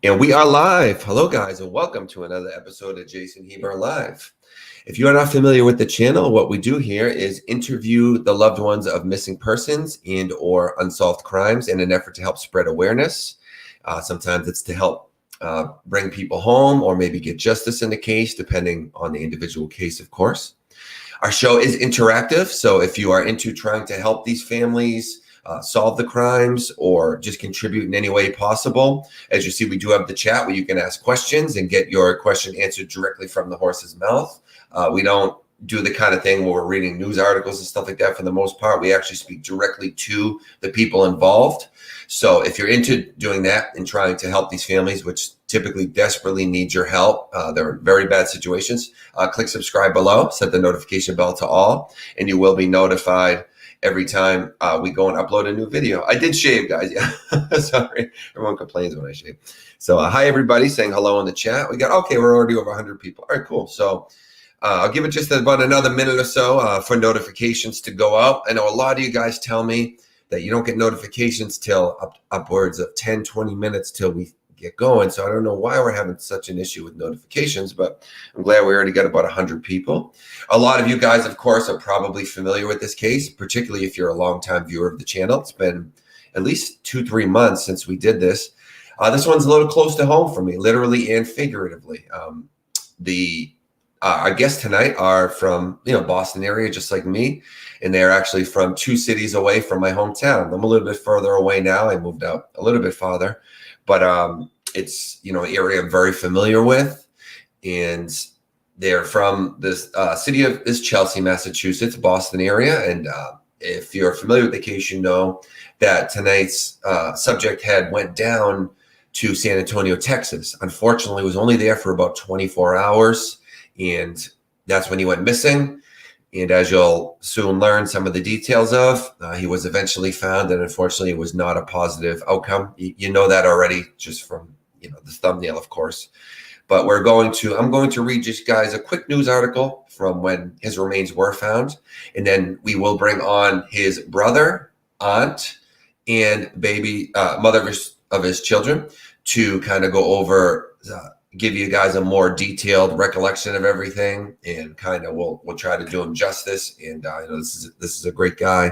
And we are live. Hello, guys, and welcome to another episode of Jason Heber Live. If you are not familiar with the channel, what we do here is interview the loved ones of missing persons and or unsolved crimes in an effort to help spread awareness. Sometimes it's to help bring people home or maybe get justice in the case, depending on the individual case, of course. Our show is interactive, so if you are into trying to help these families solve the crimes or just contribute in any way possible, as you see, we do have the chat where you can ask questions and get your question answered directly from the horse's mouth. We don't do the kind of thing where we're reading news articles and stuff like that. For the most part, we actually speak directly to the people involved. So if you're into doing that and trying to help these families, which typically desperately need your help, they're in very bad situations, click subscribe below, set the notification bell to all, and you will be notified every time we go and upload a new video. I did shave, guys. Yeah, sorry. Everyone complains when I shave. So hi, everybody, saying hello in the chat. We're already over 100 people. All right, cool. So I'll give it just about another minute or so for notifications to go out. I know a lot of you guys tell me that you don't get notifications till upwards of 10, 20 minutes till we get going. So I don't know why we're having such an issue with notifications, but I'm glad we already got about 100 people. A lot of you guys, of course, are probably familiar with this case, particularly if you're a longtime viewer of the channel. It's been at least 2-3 months since we did this. This one's a little close to home for me, literally and figuratively. Our guests tonight are from Boston area, just like me, and they're actually from 2 cities away from my hometown. I'm a little bit further away now. I moved out a little bit farther, but it's an area I'm very familiar with, and they're from this city of Chelsea, Massachusetts, Boston area. And if you're familiar with the case, you know that tonight's subject head went down to San Antonio, Texas. Unfortunately, was only there for about 24 hours. And that's when he went missing. And as you'll soon learn some of the details of, he was eventually found, and unfortunately it was not a positive outcome. You know that already just from the thumbnail, of course. But I'm going to read just guys a quick news article from when his remains were found, and then we will bring on his brother, aunt, and baby mother of his children to kind of go over. Give you guys a more detailed recollection of everything, and kind of we'll try to do him justice. And this is a great guy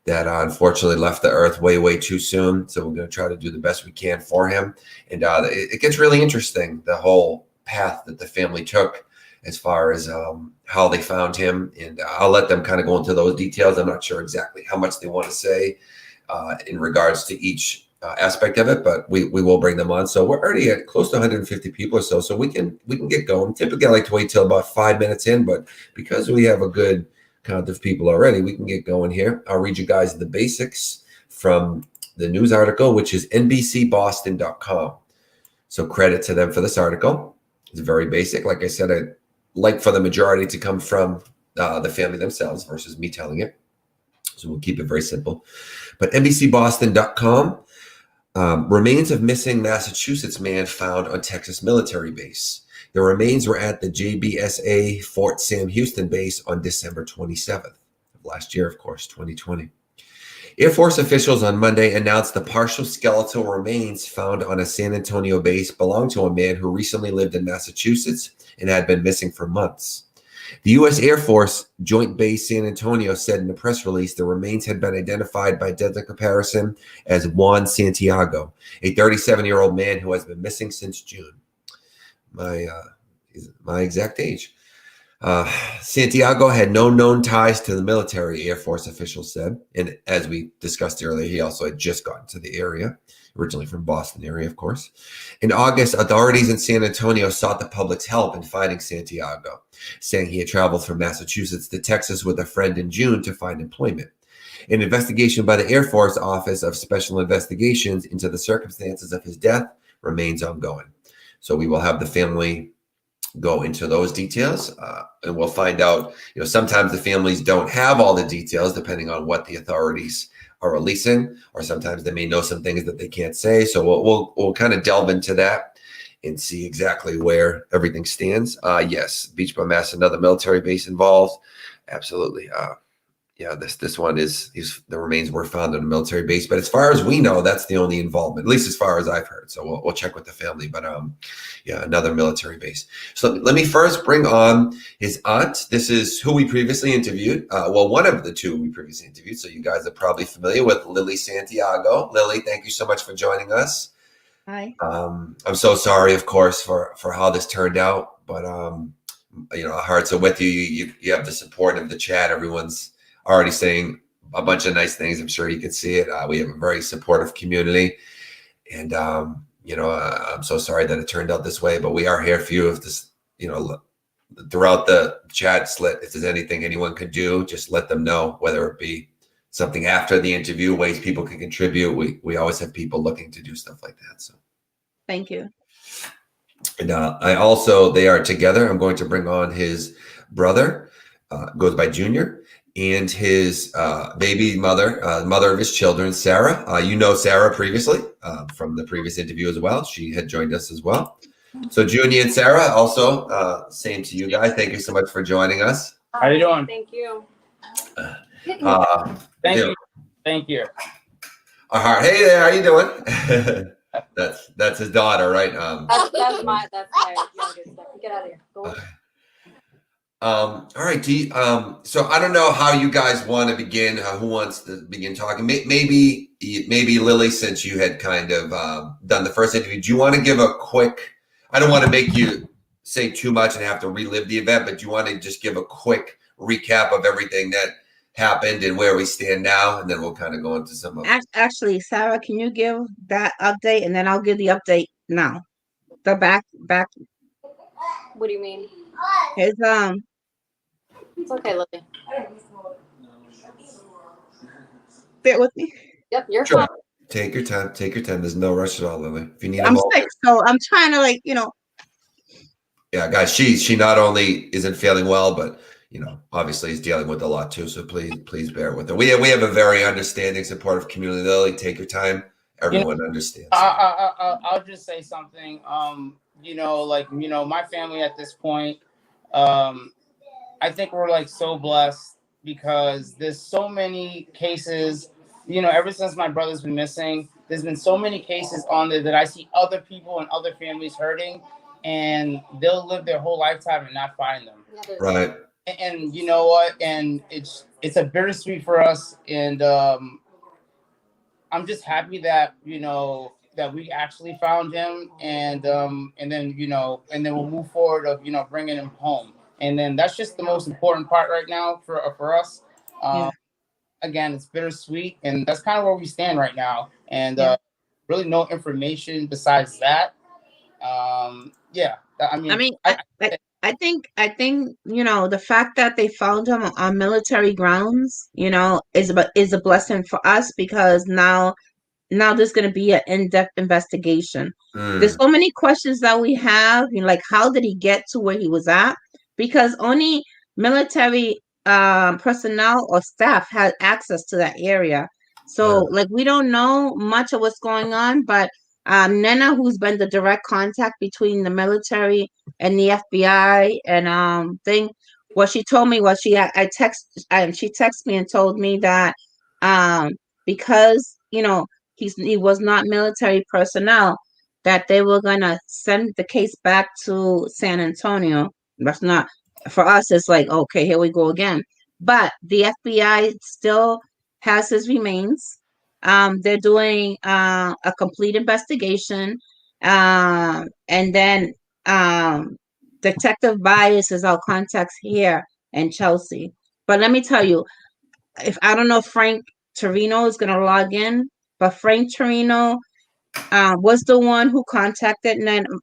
that unfortunately left the earth way too soon. So we're going to try to do the best we can for him. And it gets really interesting, the whole path that the family took as far as how they found him. And I'll let them kind of go into those details. I'm not sure exactly how much they want to say in regards to each aspect of it, but we will bring them on. So we're already at close to 150 people or so we can get going. Typically I like to wait till about 5 minutes in, but because we have a good count of people already, we can get going here. I'll read you guys the basics from the news article, which is NBCBoston.com. So credit to them for this article. It's very basic. Like I said, I'd like for the majority to come from the family themselves versus me telling it. So we'll keep it very simple. But NBCBoston.com. Remains of missing Massachusetts man found on Texas military base. The remains were at the JBSA Fort Sam Houston base on December 27th of last year, of course, 2020. Air Force officials on Monday announced the partial skeletal remains found on a San Antonio base belonged to a man who recently lived in Massachusetts and had been missing for months. The U.S. Air Force Joint Base San Antonio said in a press release the remains had been identified by dental comparison as Juan Santiago, a 37-year-old man who has been missing since June. My exact age. Santiago had no known ties to the military, Air Force officials said. And as we discussed earlier, he also had just gotten to the area, originally from Boston area, of course. In August, authorities in San Antonio sought the public's help in finding Santiago, saying he had traveled from Massachusetts to Texas with a friend in June to find employment. An investigation by the Air Force Office of Special Investigations into the circumstances of his death remains ongoing. So we will have the family go into those details, and we'll find out, sometimes the families don't have all the details depending on what the authorities are releasing, or sometimes they may know some things that they can't say. So we'll kind of delve into that and see exactly where everything stands. Yes, Beach by Mass, another military base involved. Absolutely. yeah, this one is the remains were found on a military base, but as far as we know, that's the only involvement, at least as far as I've heard. So we'll check with the family, but yeah, another military base. So let me first bring on his aunt. This is who we previously interviewed. Well, one of the two we previously interviewed. So you guys are probably familiar with Lily Santiago. Lily, thank you so much for joining us. Hi. I'm so sorry, of course, for how this turned out, but our hearts are with you. You have the support of the chat. Everyone's already saying a bunch of nice things. I'm sure you can see it. We have a very supportive community, and I'm so sorry that it turned out this way, but we are here for you. If this, throughout the chat slit, if there's anything anyone could do, just let them know, whether it be something after the interview, ways people can contribute. We always have people looking to do stuff like that. So Thank you. And they are together. I'm going to bring on his brother, goes by Junior, and his baby mother, mother of his children, Sarah. You know Sarah previously from the previous interview as well. She had joined us as well. So Junior and Sarah, also, same to you guys. Thank you so much for joining us. How are you doing? Thank you. Thank you. Thank you. Hey there, how you doing? That's his daughter, right? That's my youngest. Get out of here. Go. All right, T. So I don't know how you guys want to begin. Who wants to begin talking? Maybe Lily, since you had kind of done the first interview, do you want to give a quick? I don't want to make you say too much and have to relive the event, but do you want to just give a quick recap of everything that happened and where we stand now, and then we'll kind of go into some of Actually, Sarah, can you give that update, and then I'll give the update now. The back. What do you mean? His It's okay, Lily. Bear with me. Yep, you're Sure. fine. Take your time. Take your time. There's no rush at all, Lily. If you need a I'm moment. sick, so I'm trying to Yeah, guys, she not only isn't feeling well, but obviously is dealing with a lot too. So please bear with her. We have a very understanding, supportive community. Lily, take your time. Everyone understands. I'll just say something. My family at this point, I think we're so blessed because there's so many cases. Ever since my brother's been missing, there's been so many cases on there that I see other people and other families hurting, and they'll live their whole lifetime and not find them. Right. And you know what? And it's a bittersweet for us. And I'm just happy that that we actually found him, and then we'll move forward of bringing him home. And then that's just the most important part right now for us. Yeah. Again, it's bittersweet, and that's kind of where we stand right now. And really no information besides that. I think the fact that they found him on military grounds, is a blessing for us, because now there's going to be an in-depth investigation. There's so many questions that we have, like, how did he get to where he was at? Because only military personnel or staff had access to that area. So we don't know much of what's going on, but Nena, who's been the direct contact between the military and the FBI and what she told me was she texted me and told me that because he was not military personnel, that they were gonna send the case back to San Antonio. That's not for us. It's like, okay, here we go again. But the FBI still has his remains. They're doing a complete investigation, and then Detective Bias is our contacts here in Chelsea. But let me tell you, I don't know if Frank Torino is going to log in, but Frank Torino was the one who contacted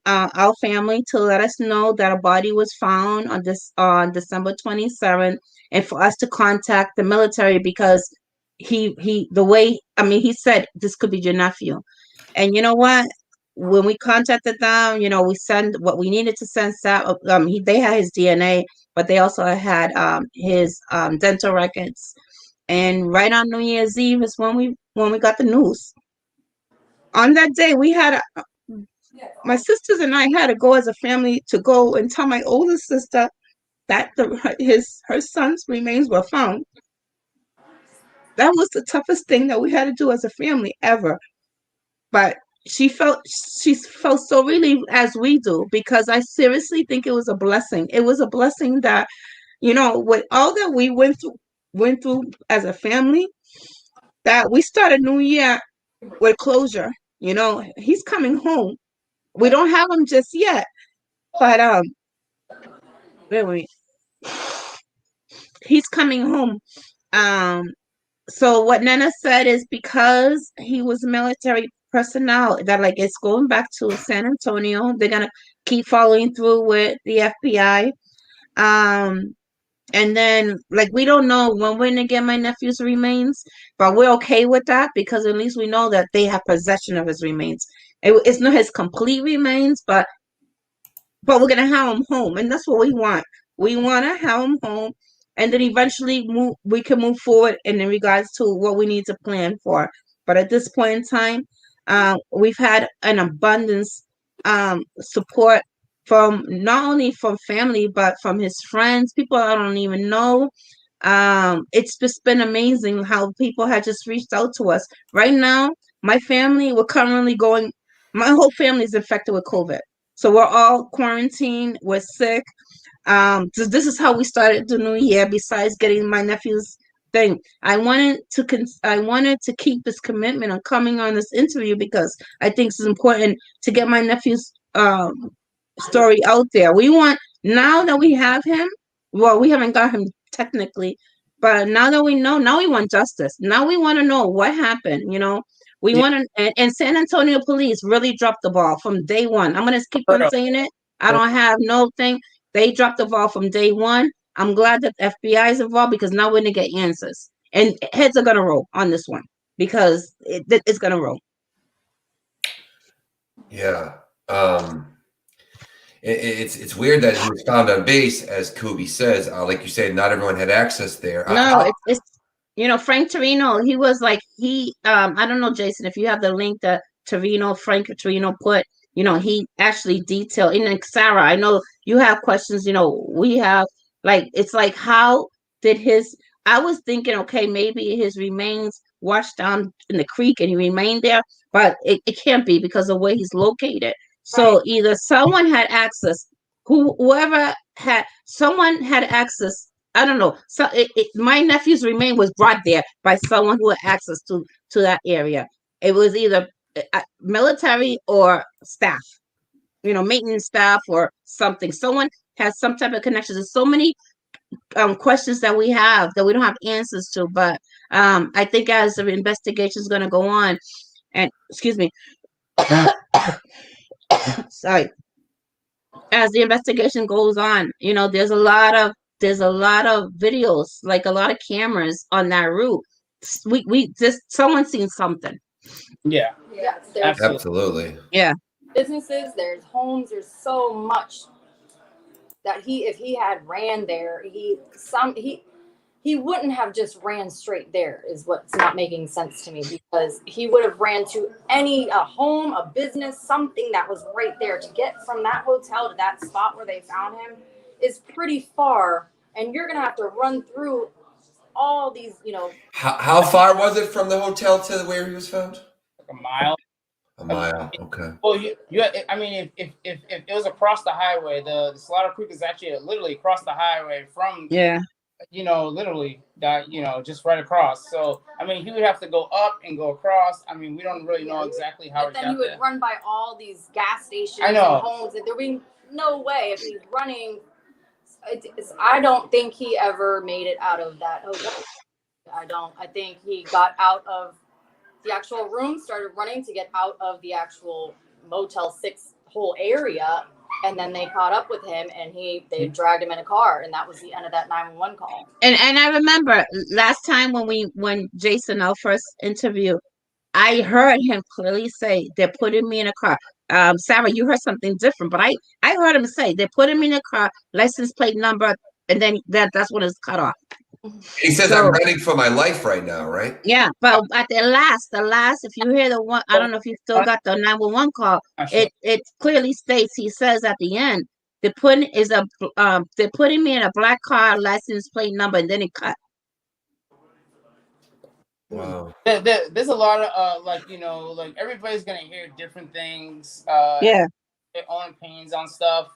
our family to let us know that a body was found on December 27th, and for us to contact the military because he said this could be your nephew. And you know what? When we contacted them, we send what we needed to send. They had his DNA, but they also had his dental records. And right on New Year's Eve is when we got the news. On that day, my sisters and I had to go as a family to go and tell my older sister that her son's remains were found. That was the toughest thing that we had to do as a family ever. But she felt so relieved as we do, because I seriously think it was a blessing. It was a blessing that, with all that we went through as a family, that we started New Year with closure. He's coming home. We don't have him just yet, but wait, wait. He's coming home. So what Nana said is, because he was military personnel, that like it's going back to San Antonio. They're gonna keep following through with the FBI. And then like we don't know when we're gonna get my nephew's remains, but we're okay with that, because at least we know that they have possession of his remains. It's not his complete remains, but we're gonna have him home, and that's what we want. We want to have him home, and then eventually we can move forward in regards to what we need to plan for. But at this point in time, we've had an abundance support from not only from family but from his friends, people I don't even know. It's just been amazing how people have just reached out to us. Right now, my family, we're currently going. My whole family is infected with COVID. So we're all quarantined. We're sick. So this is how we started the new year. Besides getting my nephew's thing, I wanted to keep this commitment on coming on this interview, because I think it's important to get my nephew's story out there. We want, now that we have him. Well, we haven't got him technically, but now that we know, now we want justice. Now we want to know what happened. We Yeah. want to, and San Antonio police really dropped the ball from day one. I'm going to keep on saying it. I don't have no thing. They dropped the ball from day one. I'm glad that the FBI is involved, because now we're going to get answers. And heads are going to roll on this one, because it's going to roll. Yeah. It's weird that he was found on base, as Kubi says. Like you said, not everyone had access there. No, it's Frank Torino. He was like, I don't know, Jason, if you have the link that Frank Torino put. He actually detailed. And Sarah, I know you have questions. We have, like, it's like, how did I was thinking, okay, maybe his remains washed down in the creek and he remained there, but it can't be, because of where he's located. So either someone had access, whoever someone had access. I don't know. So my nephew's remain was brought there by someone who had access to that area. It was either military or staff, maintenance staff or something. Someone has some type of connections. There's so many questions that we have that we don't have answers to. But I think as the investigation is going to go on, and excuse me, sorry, as the investigation goes on, there's a lot of videos, like a lot of cameras on that route. We just, someone's seen something. Yeah. Yeah, Absolutely. Yeah. businesses, there's homes, there's so much that if he had ran there, he wouldn't have just ran straight there, is what's not making sense to me, because he would have ran to a home, a business, something that was right there. To get from that hotel to that spot where they found him is pretty far, and you're gonna have to run through all these, How far was it from the hotel to where he was found? Like a mile. A mile. Okay. Well, I mean, if it was across the highway, the Slaughter Creek is actually literally across the highway from. Yeah. Literally that, just right across. So, I mean, he would have to go up and go across. I mean, we don't really know exactly how. But then he would run by all these gas stations and homes, and there'd be no way if he's running. I don't think he ever made it out of that hotel. I think he got out of the actual room, started running to get out of the actual Motel 6 whole area, and then they caught up with him, and they dragged him in a car, and that was the end of that 911 call. And I remember last time when Jason, our first interview, I heard him clearly say, they're putting me in a car. Sarah, you heard something different, but I heard him say, they're putting me in a car, license plate number, and then that's when it's cut off. He says, I'm running for my life right now, right? Yeah, but at the last, if you hear the one, I don't know if you still got the 911 call. It clearly states, he says at the end, they're putting me in a black car, license plate number, and then it cut. Wow. There's a lot of like, you know, like everybody's gonna hear different things, Yeah. their own opinions on stuff.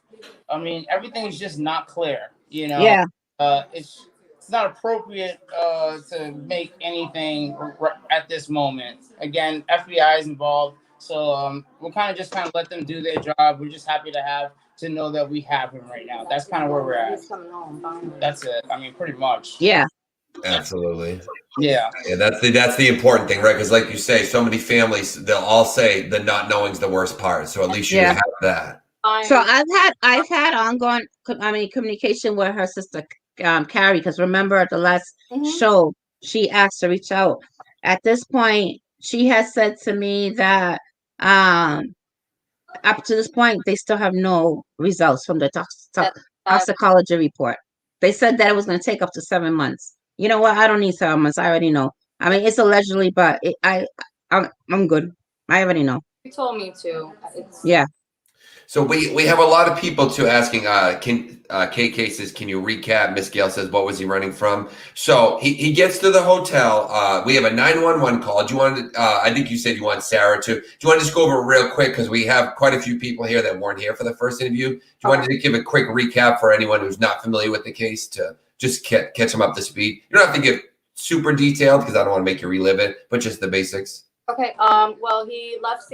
I mean, everything is just not clear, you know. Yeah. It's not appropriate to make anything at this moment. Again, FBI is involved, so we'll kind of let them do their job. We're just happy to know that we have him right now. That's kind of where we're at. He's coming home finally. That's it. I mean, pretty much. Yeah. Absolutely. Yeah. Yeah, that's the important thing, right? Because like you say, so many families, they'll all say the not knowing's the worst part. So at least you Yeah. have that. So I've had ongoing communication with her sister Carrie, because remember at the last show she asked to reach out. At this point, she has said to me that up to this point they still have no results from the toxicology report. They said that it was going to take up to 7 months. You know what? I don't need 7 months. I already know. I mean, it's allegedly, but I'm good. I already know. You told me to. Yeah. So we have a lot of people too asking, KK says, can you recap? Miss Gail says, what was he running from? So he gets to the hotel. We have a 911 call. Do you want to, I think you said you want Sarah to, do you want to just go over real quick? Because we have quite a few people here that weren't here for the first interview. Do you want to give a quick recap for anyone who's not familiar with the case to just catch them up to speed? You don't have to give super detailed because I don't want to make you relive it, but just the basics. Okay. Well, he left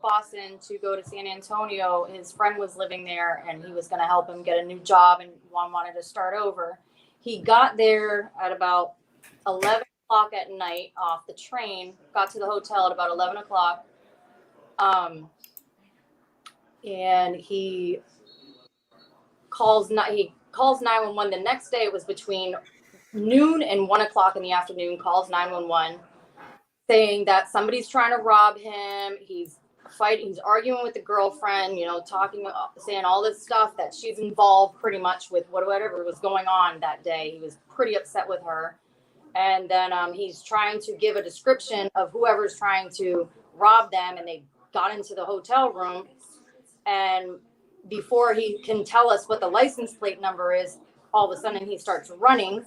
Boston to go to San Antonio. His friend was living there, and he was going to help him get a new job. And Juan wanted to start over. He got there at about 11 o'clock at night off the train. Got to the hotel at about 11 o'clock. And he calls 911. The next day, it was between noon and 1 o'clock in the afternoon. Calls 911. Saying that somebody's trying to rob him. He's arguing with the girlfriend, you know, saying all this stuff that she's involved pretty much with whatever was going on that day. He was pretty upset with her. And then he's trying to give a description of whoever's trying to rob them. And they got into the hotel room. And before he can tell us what the license plate number is, all of a sudden he starts running.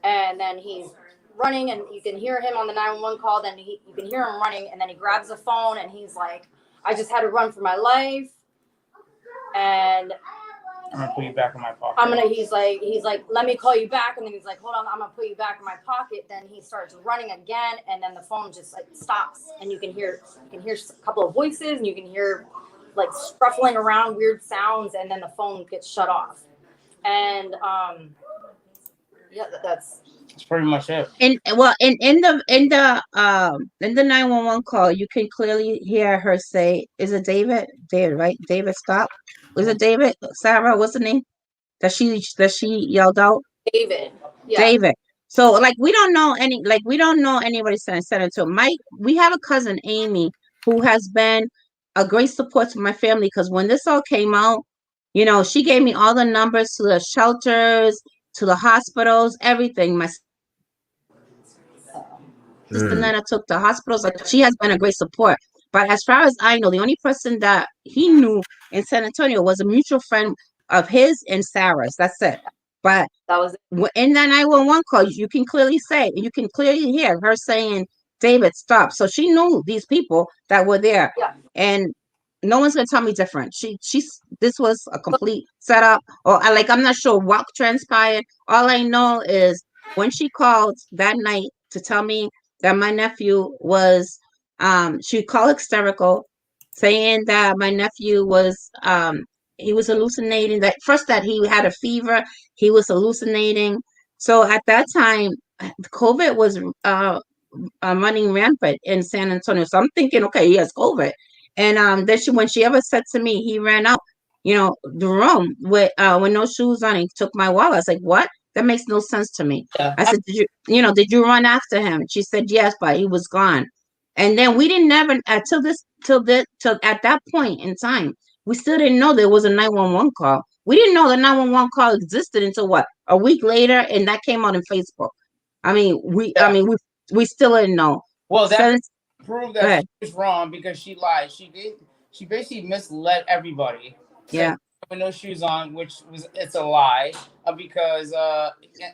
And then he's running, and you can hear him on the 911 call. Then you can hear him running, and then he grabs the phone, and he's like, "I just had to run for my life." And I'm gonna put you back in my pocket. He's like, "Let me call you back," and then he's like, "Hold on, I'm gonna put you back in my pocket." Then he starts running again, and then the phone just like stops, and you can hear a couple of voices, and you can hear like scuffling around, weird sounds, and then the phone gets shut off. And yeah, that's pretty much it. In the 911 call, you can clearly hear her say, "Is it David? David, right? David, stop. Was it David? Sarah, what's the name that she yelled out? David. Yeah. David." So like we don't know anybody said it to Mike. We have a cousin, Amy, who has been a great support to my family, because when this all came out, you know, she gave me all the numbers to the shelters, to the hospitals, everything. My sister Nana took the hospitals. Like, she has been a great support. But as far as I know, the only person that he knew in San Antonio was a mutual friend of his and Sarah's. That's it. But that was in that 911 call, you can clearly hear her saying, "David, stop." So she knew these people that were there. Yeah. And no one's gonna tell me different. This was a complete setup, or I'm not sure what transpired. All I know is when she called that night to tell me that my nephew was, she called hysterical, saying that my nephew was, he was hallucinating. That he had a fever, he was hallucinating. So at that time, COVID was running rampant in San Antonio. So I'm thinking, okay, he has COVID. And then when she ever said to me, he ran out, you know, the room with no shoes on, and took my wallet. I was like, what? That makes no sense to me. Yeah. I said, did you run after him? She said, yes, but he was gone. And then we didn't never till at that point in time, we still didn't know there was a 911 call. We didn't know the 911 call existed until what, a week later, and that came out on Facebook. I mean, we still didn't know. Well, that proved that she was wrong, because she lied. She basically misled everybody. Yeah. with no shoes on, it's a lie, because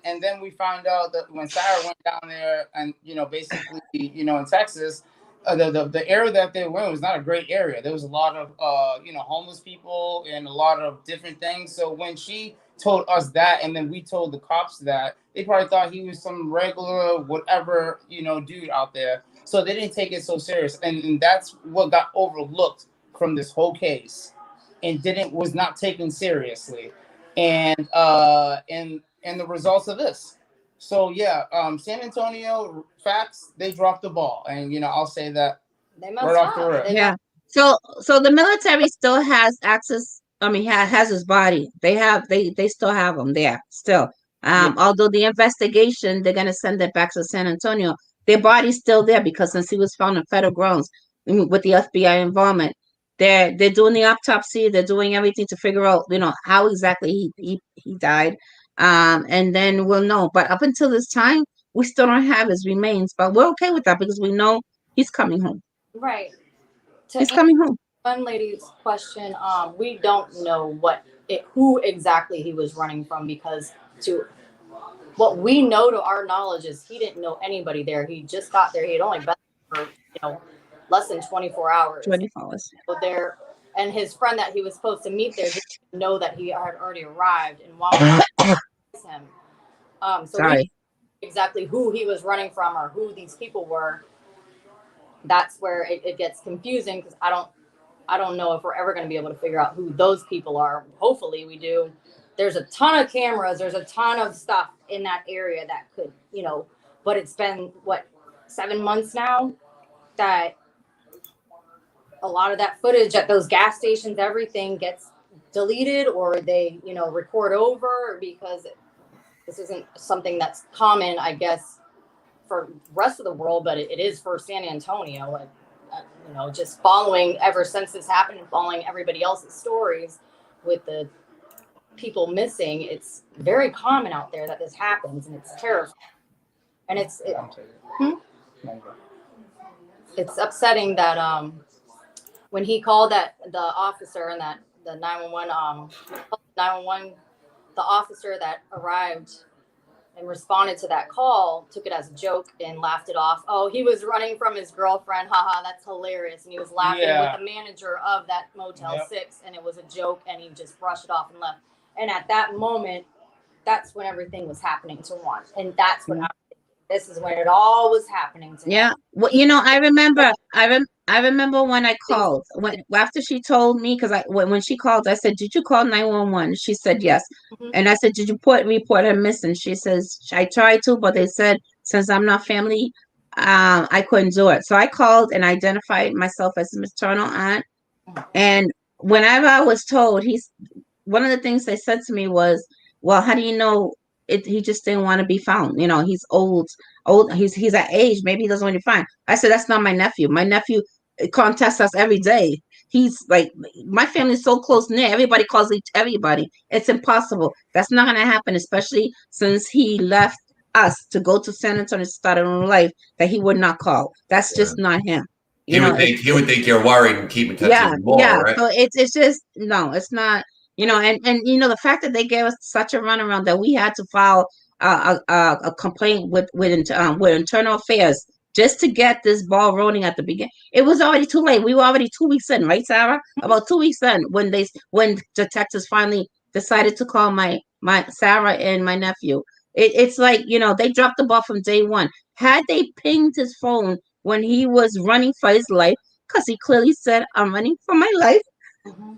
and then we found out that when Sarah went down there and basically in Texas, the area that they were in was not a great area. There was a lot of homeless people and a lot of different things. So when she told us that, and then we told the cops that, they probably thought he was some regular whatever dude out there. So they didn't take it so serious, and that's what got overlooked from this whole case, and was not taken seriously, and the results of this. So yeah, San Antonio facts, they dropped the ball, and I'll say that They must right off the have. rip. Yeah. So the military still has access. I mean, has his body. They still have him there still. Although the investigation, they're gonna send it back to San Antonio. Their body's still there because since he was found in federal grounds with the FBI involvement, they're doing the autopsy. They're doing everything to figure out how exactly he died. And then we'll know. But up until this time, we still don't have his remains. But we're okay with that because we know he's coming home. Right. He's coming home. One lady's question, we don't know who exactly he was running from, because what we know to our knowledge is he didn't know anybody there. He just got there. He had only been there for less than 24 hours. 24 hours. So there, and his friend that he was supposed to meet there didn't know that he had already arrived, and Juan him. So we didn't know exactly who he was running from or who these people were. That's where it gets confusing, because I don't know if we're ever going to be able to figure out who those people are. Hopefully we do. There's a ton of cameras. There's a ton of stuff in that area that could, but it's been 7 months now that a lot of that footage at those gas stations, everything gets deleted, or they, record over, because this isn't something that's common, I guess, for the rest of the world, but it is for San Antonio. Just following ever since this happened and following everybody else's stories with the people missing, it's very common out there that this happens, and it's terrifying. And it's upsetting that when he called the officer and that the 911 the officer that arrived and responded to that call took it as a joke and laughed it off. Oh, he was running from his girlfriend. Haha, that's hilarious. And he was laughing with the manager of that Motel 6, and it was a joke, and he just brushed it off and left. And at that moment, that's when everything was happening to Juan. And that's when this is when it all was happening to him. Yeah. Well, I remember when I called, after she told me, because when she called, I said, "Did you call 911?" She said yes. Mm-hmm. And I said, "Did you report her missing?" She says, "I tried to, but they said since I'm not family, I couldn't do it." So I called and identified myself as a maternal aunt. And whenever I was told, one of the things they said to me was, "Well, how do you know he just didn't want to be found? He's old. He's at age. Maybe he doesn't want to be found." I said, "That's not my nephew. My nephew contests us every day. He's like, my family's so close knit. Everybody calls everybody. It's impossible. That's not going to happen, especially since he left us to go to San Antonio to start a new life, that he would not call. That's just not him." He would think you're worried and keep in touch with more, right? So it's just, no, it's not. And the fact that they gave us such a runaround that we had to file a complaint with internal affairs just to get this ball rolling at the beginning. It was already too late. We were already 2 weeks in, right, Sarah? About 2 weeks in when detectives finally decided to call my Sarah and my nephew. It's like, they dropped the ball from day one. Had they pinged his phone when he was running for his life, because he clearly said, "I'm running for my life." Mm-hmm.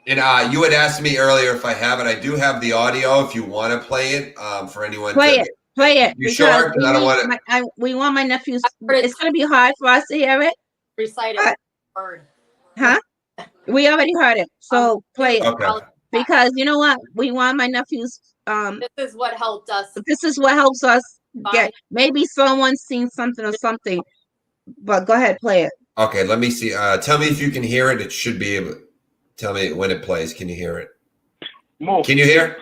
And you had asked me earlier if I have it. I do have the audio if you want to play it for anyone. Play it. You sure? I don't want it. We want my nephews. It's going to be hard for us to hear it. Recite it. Word. Huh? We already heard it. So play it. Okay. Because you know what? We want my nephews. This is what helped us. This is what helps us get. Maybe someone's seen something or something. But go ahead, play it. Okay, let me see. Tell me if you can hear it. It should be able. Tell me when it plays. Can you hear it? Can you hear?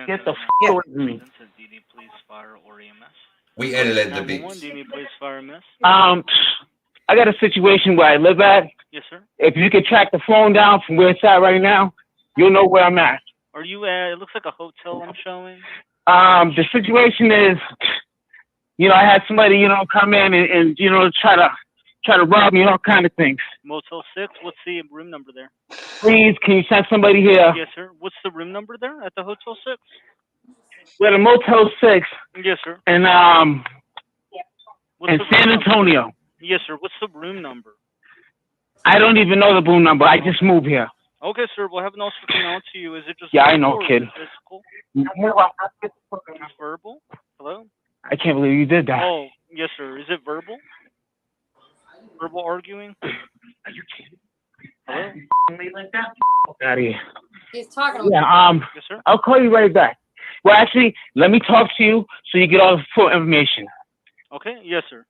Get the f*** away from me. Do you need police, fire, or EMS? We edited the beats. Do you need police, fire, EMS? I got a situation where I live at. Yes, sir. If you could track the phone down from where it's at right now, you'll know where I'm at. Are you at? It looks like a hotel I'm showing. The situation is, I had somebody, come in and try to rob me and all kind of things. Motel 6. What's the room number there? Please, can you send somebody here? Yes, sir. What's the room number there at the Hotel 6? We're at a Motel 6. Yes, sir. And What's in the San room Antonio. number? Yes, sir. What's the room number? I don't even know the room number. I just moved here. Okay, sir. We'll have an officer come out to you. Is it just Yeah, I verbal know, or is kid. it physical? Verbal? Hello? I can't believe you did that. Oh, yes, sir. Is it verbal? Verbal arguing? Are you kidding? Hello? Like that? Out of here. He's talking. Yeah, Yes, sir. I'll call you right back. Well, actually, let me talk to you so you get all the full information. Okay. Yes, sir.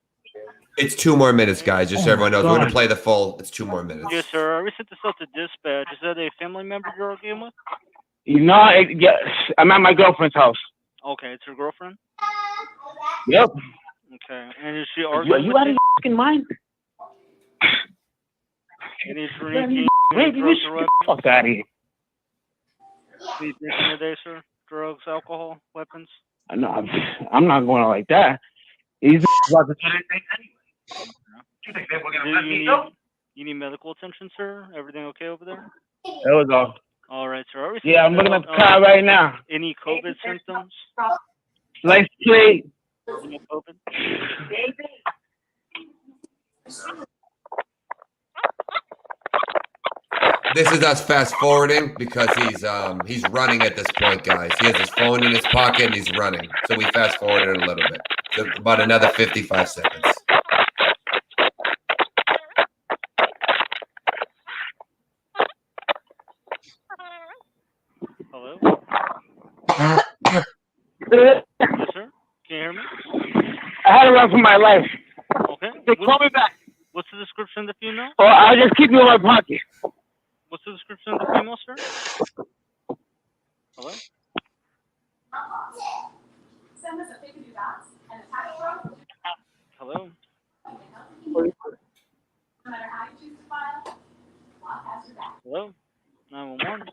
It's 2 more minutes, guys. Just so everyone knows, we're God. gonna play the full. It's 2 more minutes. Yes, sir. I already sent this out to dispatch. Is that a family member you're arguing with? Yes, I'm at my girlfriend's house. Okay, it's your girlfriend? Yep. Okay. And is she Are arguing you with out of you? your fucking mind? Any Wait, drinking? you Any drugs get or the fuck out of here. Any drinking today, sir? Drugs, alcohol, weapons? No, I'm not going out like that. He's about to say anything anyway. You think they were Do gonna let me go? you need medical attention, sir? Everything okay over there? There we go. All right, sir. I already Yeah, I'm sent looking at out, the car right now. Any COVID symptoms? License plate. No COVID? This is us fast forwarding because he's running at this point, guys. He has his phone in his pocket and he's running. So we fast forwarded a little bit. So about another 55 seconds. Hello? Yes, sir. Can you hear me? I had to run for my life. Okay. They call me back, What's the description of the female? or I'll just keep you in my pocket. What's the description of the female, sir? Hello? Hello? Hello? 911?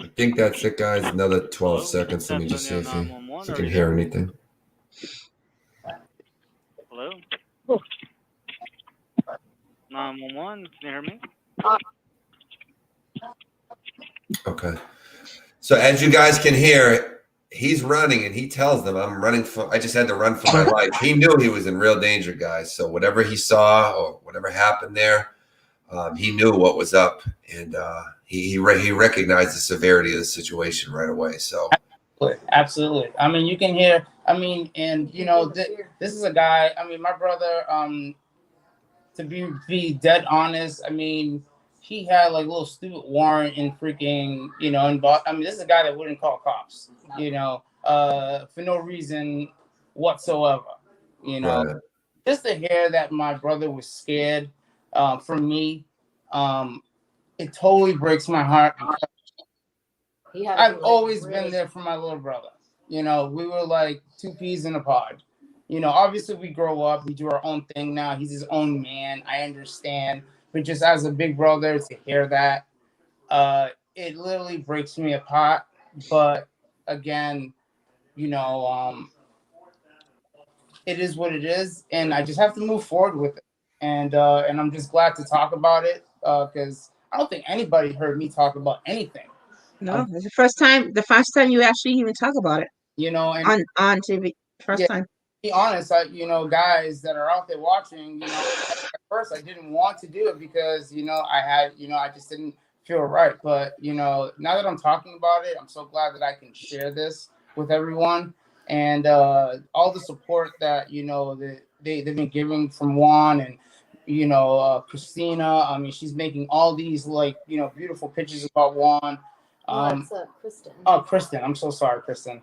I think that's it, guys. Another 12 seconds. Let me just see if you can hear anything. Hello? 911, can you hear me? Okay. So as you guys can hear, he's running and he tells them, I just had to run for my life. He knew he was in real danger, guys. So whatever he saw or whatever happened there, he knew what was up, and he recognized the severity of the situation right away. So Absolutely. I mean, you can hear, and this is a guy, my brother, to be dead honest, he had like a little stupid warrant in freaking, this is a guy that wouldn't call cops, for no reason whatsoever, Right. Just to hear that my brother was scared from me, it totally breaks my heart. I've always been there for my little brother. We were like 2 peas in a pod. Obviously we grow up, we do our own thing now. He's his own man. I understand. But just as a big brother, to hear that, it literally breaks me apart. But again, it is what it is, and I just have to move forward with it. And I'm just glad to talk about it because I don't think anybody heard me talk about anything. No, it's the first time you actually even talk about it. And on TV. First time. To be honest, guys that are out there watching, at first I didn't want to do it because, I just didn't feel right. But, now that I'm talking about it, I'm so glad that I can share this with everyone. And all the support that, they've been giving from Juan and, Christina. She's making all these, beautiful pictures about Juan. Kristen. Oh, Kristen. I'm so sorry, Kristen.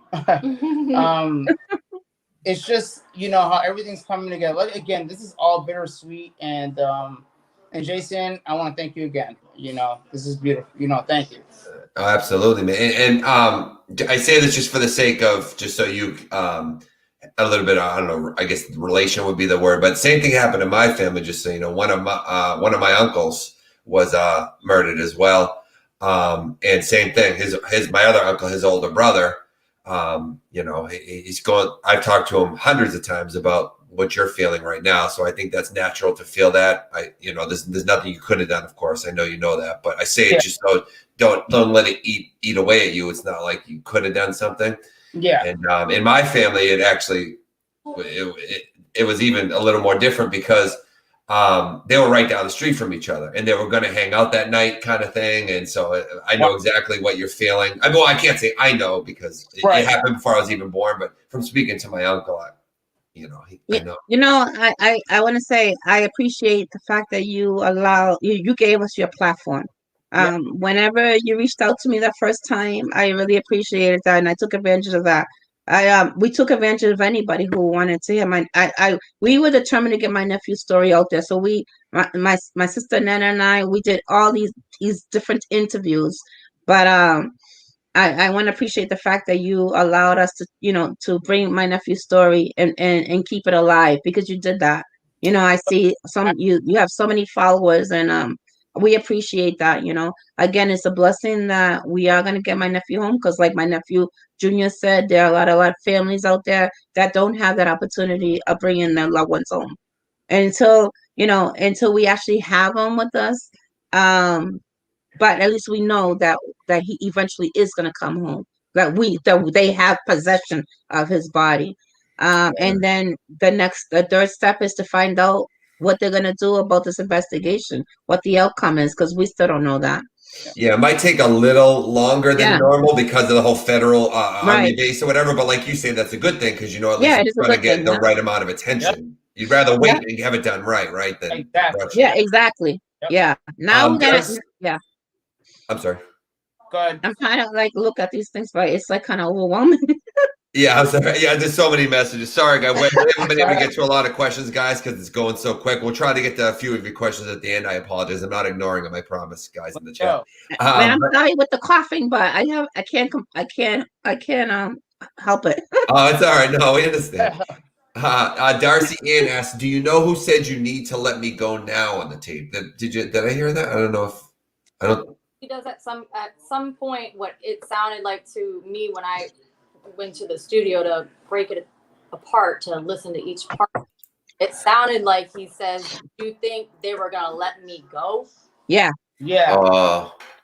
It's just, how everything's coming together. Like, again, this is all bittersweet. And Jason, I want to thank you again. This is beautiful. Thank you. Oh, absolutely, man. And I say this just for the sake of, just so you, a little bit, I don't know, I guess relation would be the word, but same thing happened to my family. Just so you know, one of my uncles was murdered as well. And same thing, my other uncle, his older brother, you know, he's going, I've talked to him hundreds of times about what you're feeling right now. So I think that's natural to feel that. You know, there's nothing you could have done, of course. I know you know that, but I say it just so don't let it eat away at you. It's not like you could have done something. Yeah. And in my family, it actually, it was even a little more different because they were right down the street from each other and they were going to hang out that night kind of thing. And so I know exactly what you're feeling. Well, I can't say I know because it happened before I was even born, but from speaking to my uncle, I know. You know, I want to say I appreciate the fact that you you gave us your platform. Whenever you reached out to me that first time, I really appreciated that, and I took advantage of that. We took advantage of anybody who wanted to hear we were determined to get my nephew's story out there. So my sister Nana and I, we did all these different interviews, but I want to appreciate the fact that you allowed us to, you know, to bring my nephew's story and keep it alive, because you did that. You know, I see you have so many followers, and we appreciate that. You know, again, it's a blessing that we are going to get my nephew home, because like my nephew Junior said, there are a lot of families out there that don't have that opportunity of bringing their loved ones home. And until we actually have them with us, but at least we know that he eventually is going to come home, that they have possession of his body. And then the third step is to find out what they're going to do about this investigation, what the outcome is, because we still don't know that. Yeah, it might take a little longer than normal because of the whole federal army base or whatever. But like you say, that's a good thing because at least you're trying to get the right amount of attention. Yep. You'd rather wait and have it done right? Than exactly. Yeah, exactly. Yep. Yeah. Now I'm sorry. Go ahead. I'm trying to like look at these things, but it's like kind of overwhelming. Yeah, I'm sorry. Yeah, there's so many messages. Sorry, guys. We haven't been able to get to a lot of questions, guys, because it's going so quick. We'll try to get to a few of your questions at the end. I apologize. I'm not ignoring them. I promise, guys, in the chat. Man, I'm sorry with the coughing, but I can't help it. Oh, it's all right. No, we understand. Darcy Ann asks, "Do you know who said you need to let me go now on the tape?" Did I hear that? I don't know if I don't. He does at some point what it sounded like to me when I went to the studio to break it apart to listen to each part. It sounded like he says, "Do you think they were gonna let me go?" Yeah. Yeah.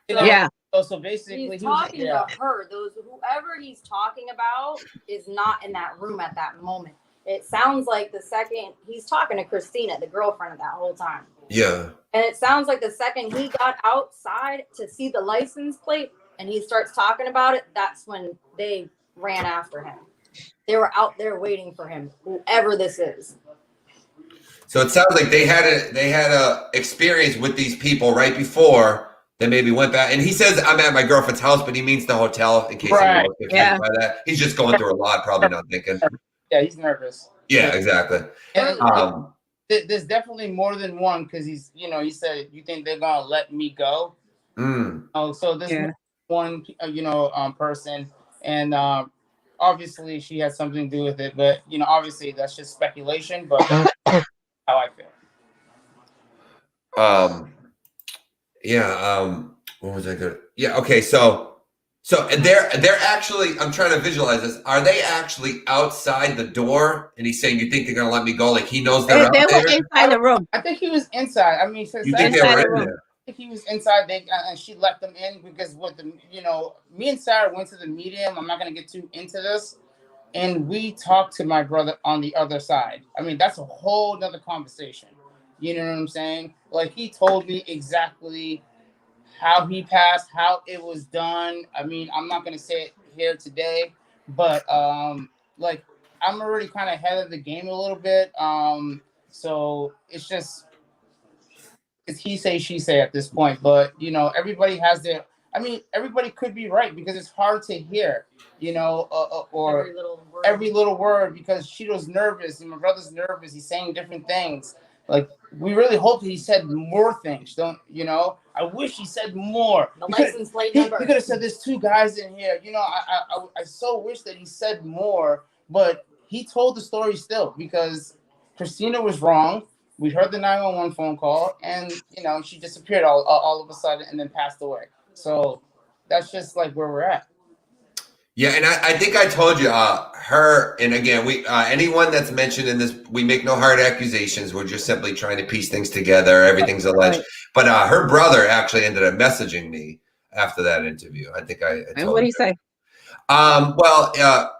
So basically, he's talking about her. Whoever he's talking about is not in that room at that moment. It sounds like the second he's talking to Christina, the girlfriend of that whole time. Yeah. And it sounds like the second he got outside to see the license plate and he starts talking about it, that's when they ran after him. They were out there waiting for him, whoever this is. So it sounds like they had a experience with these people right before they maybe went back. And he says, "I'm at my girlfriend's house," but he means the hotel in case by that. He's just going through a lot, probably not thinking. Yeah, he's nervous. Yeah, exactly. And, there's definitely more than one because he said, "You think they're gonna let me go?" So this one, person, and obviously she has something to do with it, but obviously that's just speculation. But that's how I feel. What was I good? Yeah. Okay. So they're actually. I'm trying to visualize this. Are they actually outside the door? And he's saying, "You think they're gonna let me go?" Like he knows they're out there. They were inside the room. I think he was inside. I mean, you think they were in there? I think he was inside. And she let them in because me and Sarah went to the medium. I'm not gonna get too into this, and we talked to my brother on the other side. I mean, that's a whole nother conversation. You know what I'm saying? Like he told me exactly how he passed, how it was done. I mean, I'm not gonna say it here today, but like I'm already kind of ahead of the game a little bit. So it's he say, she say at this point. But everybody has their. I mean, everybody could be right because it's hard to hear, or every little word because Shido's nervous and my brother's nervous. He's saying different things. Like we really hope he said more things. I wish he said more. The license plate number. He could have said there's two guys in here. I so wish that he said more, but he told the story still because Christina was wrong We heard the 911 phone call, and she disappeared all of a sudden, and then passed away. So that's just like where we're at. Yeah, and I think I told you, her, and again, we anyone that's mentioned in this, we make no hard accusations. We're just simply trying to piece things together. Everything's alleged. Right. But her brother actually ended up messaging me after that interview. I think I And told what do you. you say? Well,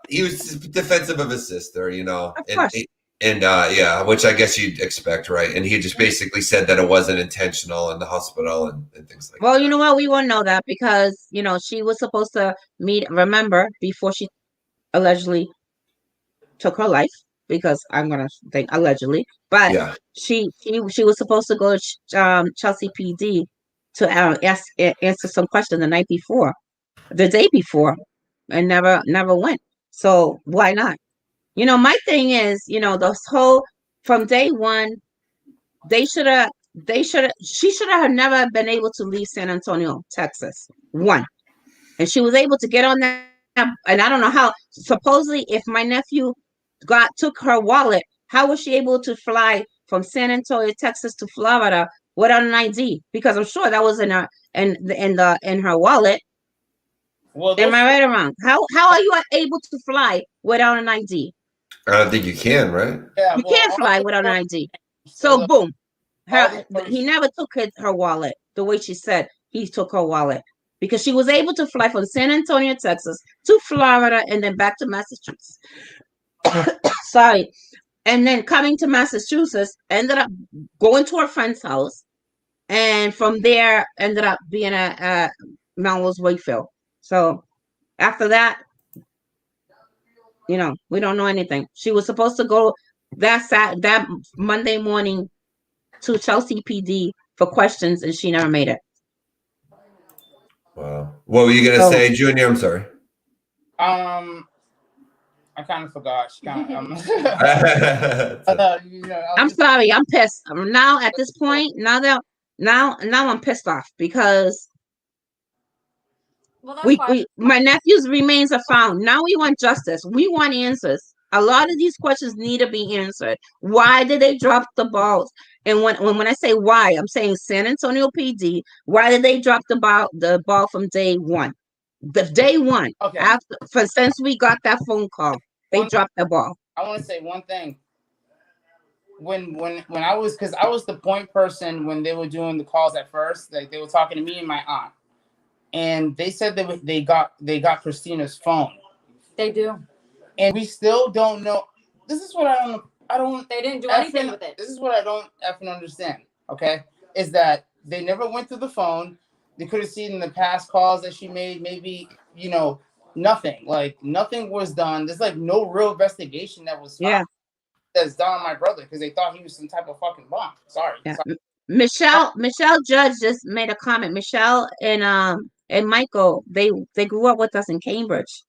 he was defensive of his sister, Of course. and yeah, which I guess you'd expect, right? And he just basically said that it wasn't intentional in the hospital and things like Well, that. you know what? We won't know that because, she was supposed to meet, remember, before she allegedly took her life, because I'm going to think allegedly, but Yeah. she was supposed to go to Chelsea PD to answer some question the day before, and never went. So why not? My thing is, this whole, from day one, she should have never been able to leave San Antonio, Texas. One. And she was able to get on that, and I don't know how. Supposedly, if my nephew took her wallet, how was she able to fly from San Antonio, Texas to Florida without an ID? Because I'm sure that was in her wallet. Well, Am I right or wrong? How are you able to fly without an ID? I don't think you can, right? Yeah, You well, can't fly without an ID. So boom, he never took her wallet the way she said he took her wallet, because she was able to fly from San Antonio, Texas to Florida and then back to Massachusetts. Sorry. And then coming to Massachusetts, ended up going to her friend's house, and from there ended up being at Melrose Wakefield. So after that, we don't know anything. She was supposed to go that Monday morning to Chelsea PD for questions, and she never made it. Wow. What were you gonna say, Junior? I'm sorry. I kind of forgot. She kind of, I'm sorry. I'm pissed now. At this point, now I'm pissed off because my nephew's remains are found. Now we want justice. We want answers. A lot of these questions need to be answered. Why did they drop the balls? And when I say why, I'm saying San Antonio PD. Why did they drop the ball from day one? The day one. Okay. Since we got that phone call, they dropped the ball. I want to say one thing. When I was, because I was the point person when they were doing the calls at first, like they were talking to me and my aunt, and they said they got Christina's phone. They do, and we still don't know. This is what I don't. They didn't do anything with it. This is what I don't effing understand. Okay, is that they never went through the phone. They could have seen in the past calls that she made. Maybe nothing. Like nothing was done. There's like no real investigation that was found. Yeah. That's done on my brother because they thought he was some type of fucking bomb. Sorry. Yeah. Michelle Judge just made a comment. Michelle and Michael, they grew up with us in Cambridge.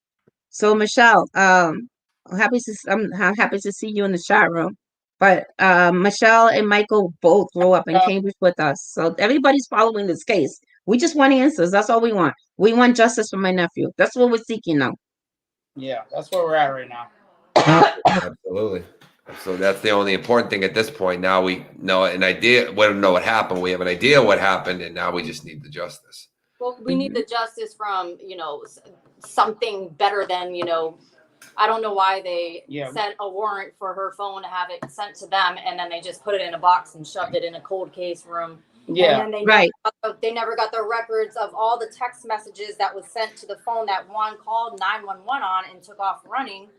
So Michelle, I'm happy to see you in the chat room. But Michelle and Michael both grew up in Cambridge with us. So everybody's following this case. We just want answers. That's all we want. We want justice for my nephew. That's what we're seeking now. Yeah, that's where we're at right now. Absolutely. So that's the only important thing at this point. Now we know an idea. We don't know what happened. We have an idea what happened, and now we just need the justice. Well, we need the justice from something better than I don't know why they sent a warrant for her phone to have it sent to them, and then they just put it in a box and shoved it in a cold case room. Yeah, and then they never got the records of all the text messages that was sent to the phone that Juan called 911 on and took off running,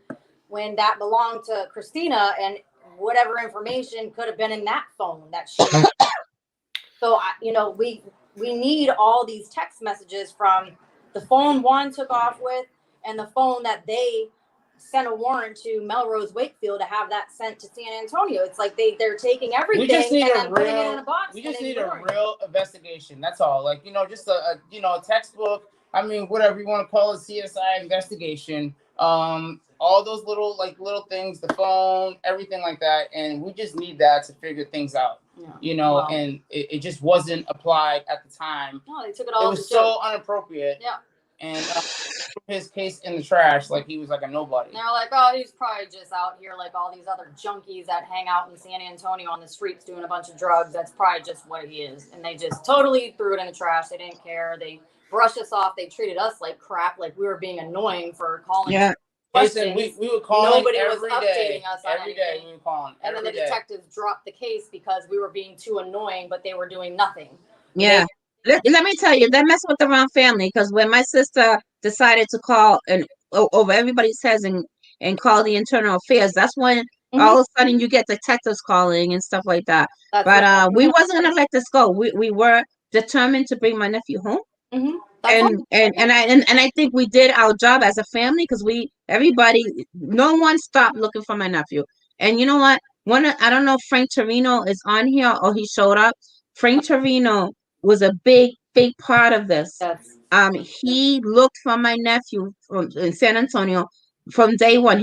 when that belonged to Christina, and whatever information could have been in that phone that she. So we need all these text messages from the phone Juan took off with and the phone that they sent a warrant to Melrose Wakefield to have that sent to San Antonio. It's like they're taking everything and then putting it in a box. We just need a real investigation. That's all. Like just a textbook. I mean, whatever you want to call it, CSI investigation. All those little things, the phone, everything like that, and we just need that to figure things out. Yeah. And it just wasn't applied at the time. No, they took it all. It was so inappropriate. Yeah. and his case in the trash like he was like a nobody. And they're like, oh, he's probably just out here like all these other junkies that hang out in San Antonio on the streets doing a bunch of drugs. That's probably just what he is. And they just totally threw it in the trash. They didn't care. They brushed us off. They treated us like crap, like we were being annoying for calling. Yeah. Listen, we were calling Nobody was every updating day. us on Every day anything. we were calling. And then the every day. detectives dropped the case because we were being too annoying, but they were doing nothing. Yeah. Let me tell you, that messed with the wrong family, because when my sister decided to call and over everybody's heads and call the internal affairs, that's when all of a sudden you get detectives calling and stuff like that. That's But we wasn't gonna let this go. We were determined to bring my nephew home. And I think we did our job as a family, because no one stopped looking for my nephew. And you know what? I don't know if Frank Torino is on here or he showed up. Frank Torino was a big part of this. Yes. He looked for my nephew in San Antonio from day one.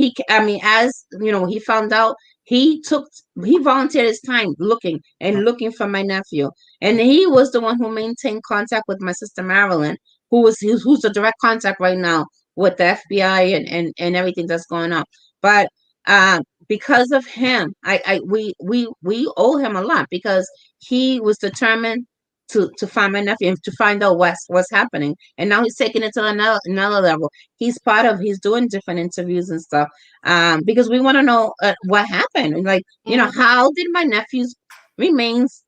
As you know, he found out, he volunteered his time looking for my nephew. And he was the one who maintained contact with my sister Marilyn, who's a direct contact right now with the FBI and everything that's going on. But because of him, we owe him a lot, because he was determined to find my nephew and to find out what's happening. And now he's taking it to another level. He's doing different interviews and stuff, because we want to know what happened. And like, you know, how did my nephew's remains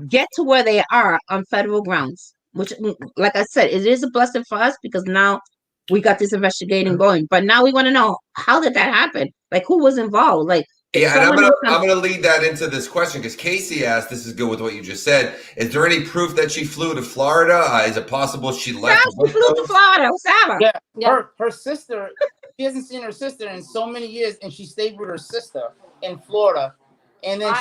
get to where they are on federal grounds? Which, like I said, it is a blessing for us, because now we got this investigating going. But now we want to know, how did that happen? Like, who was involved? Like, yeah, and I'm gonna lead that into this question, because Casey asked, this is good with what you just said, is there any proof that she flew to Florida? Is it possible she left? She flew to Florida. Yeah. Her sister, she hasn't seen her sister in so many years, and she stayed with her sister in Florida. And then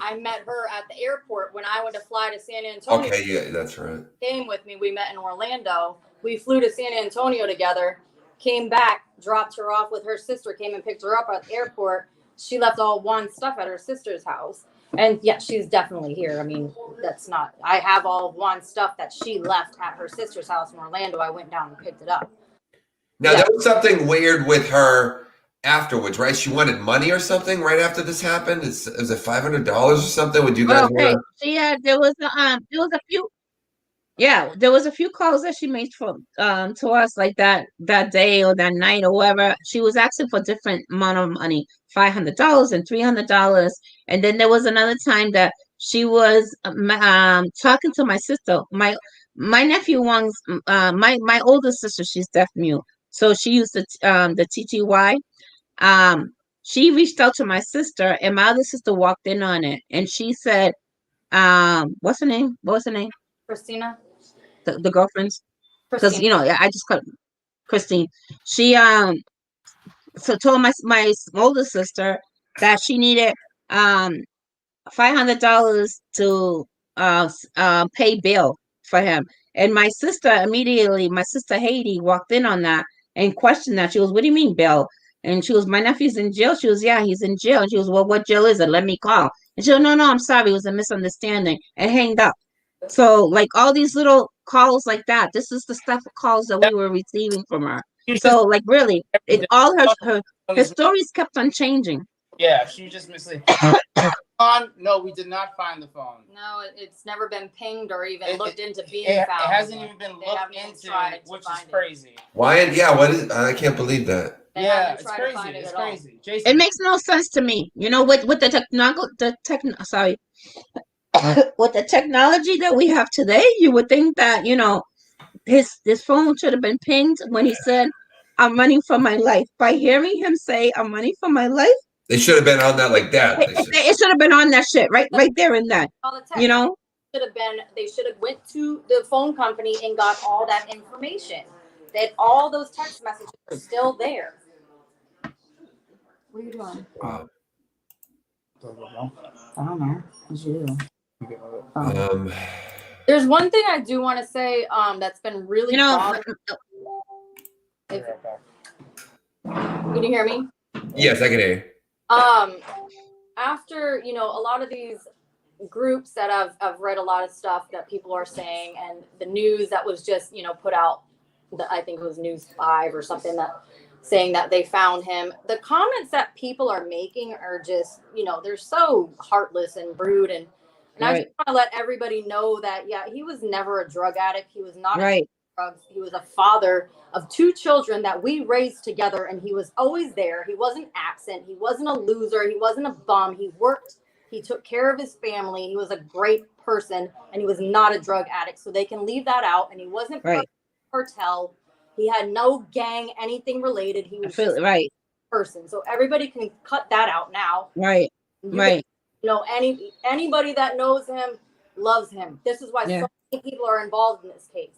I met her at the airport when I went to fly to San Antonio. Okay, yeah, that's right. Came with me. We met in Orlando. We flew to San Antonio together, came back, dropped her off with her sister, came and picked her up at the airport. She left all Juan's stuff at her sister's house. And yeah, she's definitely here. I mean, I have all of Juan's stuff that she left at her sister's house in Orlando. I went down and picked it up. Now, there was something weird with her afterwards, right? She wanted money or something right after this happened. Was it $500 or something? Would you guys? Okay. There was a few. Yeah, there was a few calls that she made to us like that day or that night or whatever. She was asking for different amount of money, $500 and $300, and then there was another time that she was talking to my sister. My nephew Juan's my older sister. She's deaf mute, so she used the TTY. She reached out to my sister, and my other sister walked in on it, and she said, what's her name? What was her name? Christina. The girlfriends, because you know, I just called Christine. She so told my older sister that she needed $500 to pay bill for him. And my sister Haiti walked in on that and questioned that. She goes, "What do you mean, Bill?" And she goes, "My nephew's in jail." She goes, "Yeah, he's in jail." And she goes, "Well, what jail is it? Let me call." And she goes, "No, I'm sorry, it was a misunderstanding," and hanged up. So like all these little calls like that, this is the stuff of calls that we were receiving from her. So like really, all her stories kept on changing. Yeah, she just misleading. No, we did not find the phone. No, it's never been pinged or even looked into being found. It hasn't even been looked into, which is crazy. Why? Yeah, what is? I can't believe that. Yeah, it's crazy. It's crazy. Jason, it makes no sense to me. You know, with the with the technology that we have today, you would think that, you know, his phone should have been pinged when he said, "I'm running for my life." By hearing him say, "I'm running for my life," they should have been on that like that. It should have been on that shit right there and then. You know, they should have went to the phone company and got all that information. That all those text messages are still there. What are you doing? I don't know. What'd you do? There's one thing I do want to say that's been really, you know, can you hear me? Yes, I can hear you. After, you know, a lot of these groups that I've read a lot of stuff that people are saying, and the news that was just, you know, put out I think it was News 5 or something, that saying that they found him. The comments that people are making are just, they're so heartless and rude. And I just want to let everybody know that, yeah, he was never a drug addict. He was not a drugs. He was a father of 2 children that we raised together, and he was always there. He wasn't absent. He wasn't a loser. He wasn't a bum. He worked. He took care of his family. He was a great person, and he was not a drug addict. So they can leave that out. And he wasn't part of the cartel. He had no gang, anything related. He was just a person. So everybody can cut that out now. Anybody that knows him loves him. This is why so many people are involved in this case.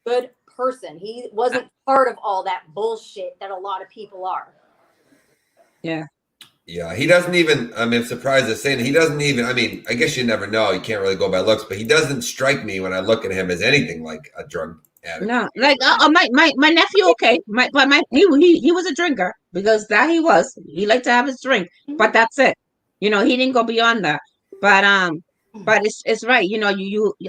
Good person. He wasn't part of all that bullshit that a lot of people are. Yeah, he doesn't even, I'm surprised at saying he doesn't even, I guess you never know. You can't really go by looks, but he doesn't strike me when I look at him as anything like a drug addict. No, like my nephew, okay. He was a drinker, because that he was. He liked to have his drink, but that's it. He didn't go beyond that. But it's right.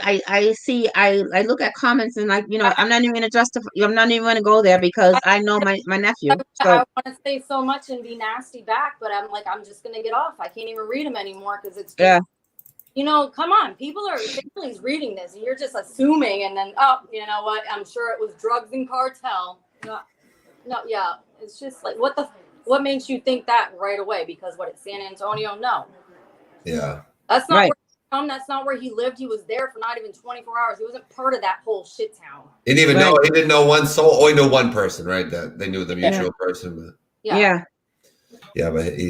I look at comments and I'm not even gonna justify. I'm not even gonna go there because I know my nephew. So I want to say so much and be nasty back, but I'm just gonna get off. I can't even read them anymore because it's just, come on, families reading this and you're just assuming, and then you know what? I'm sure it was drugs and cartel. No, it's just like what makes you think that right away? Because it's San Antonio? No. Yeah. That's not where that's not where he lived. He was there for not even 24 hours. He wasn't part of that whole shit town. He didn't even know. He didn't know one soul. Oh, he knew one person, right? That they knew the mutual person. But yeah, but he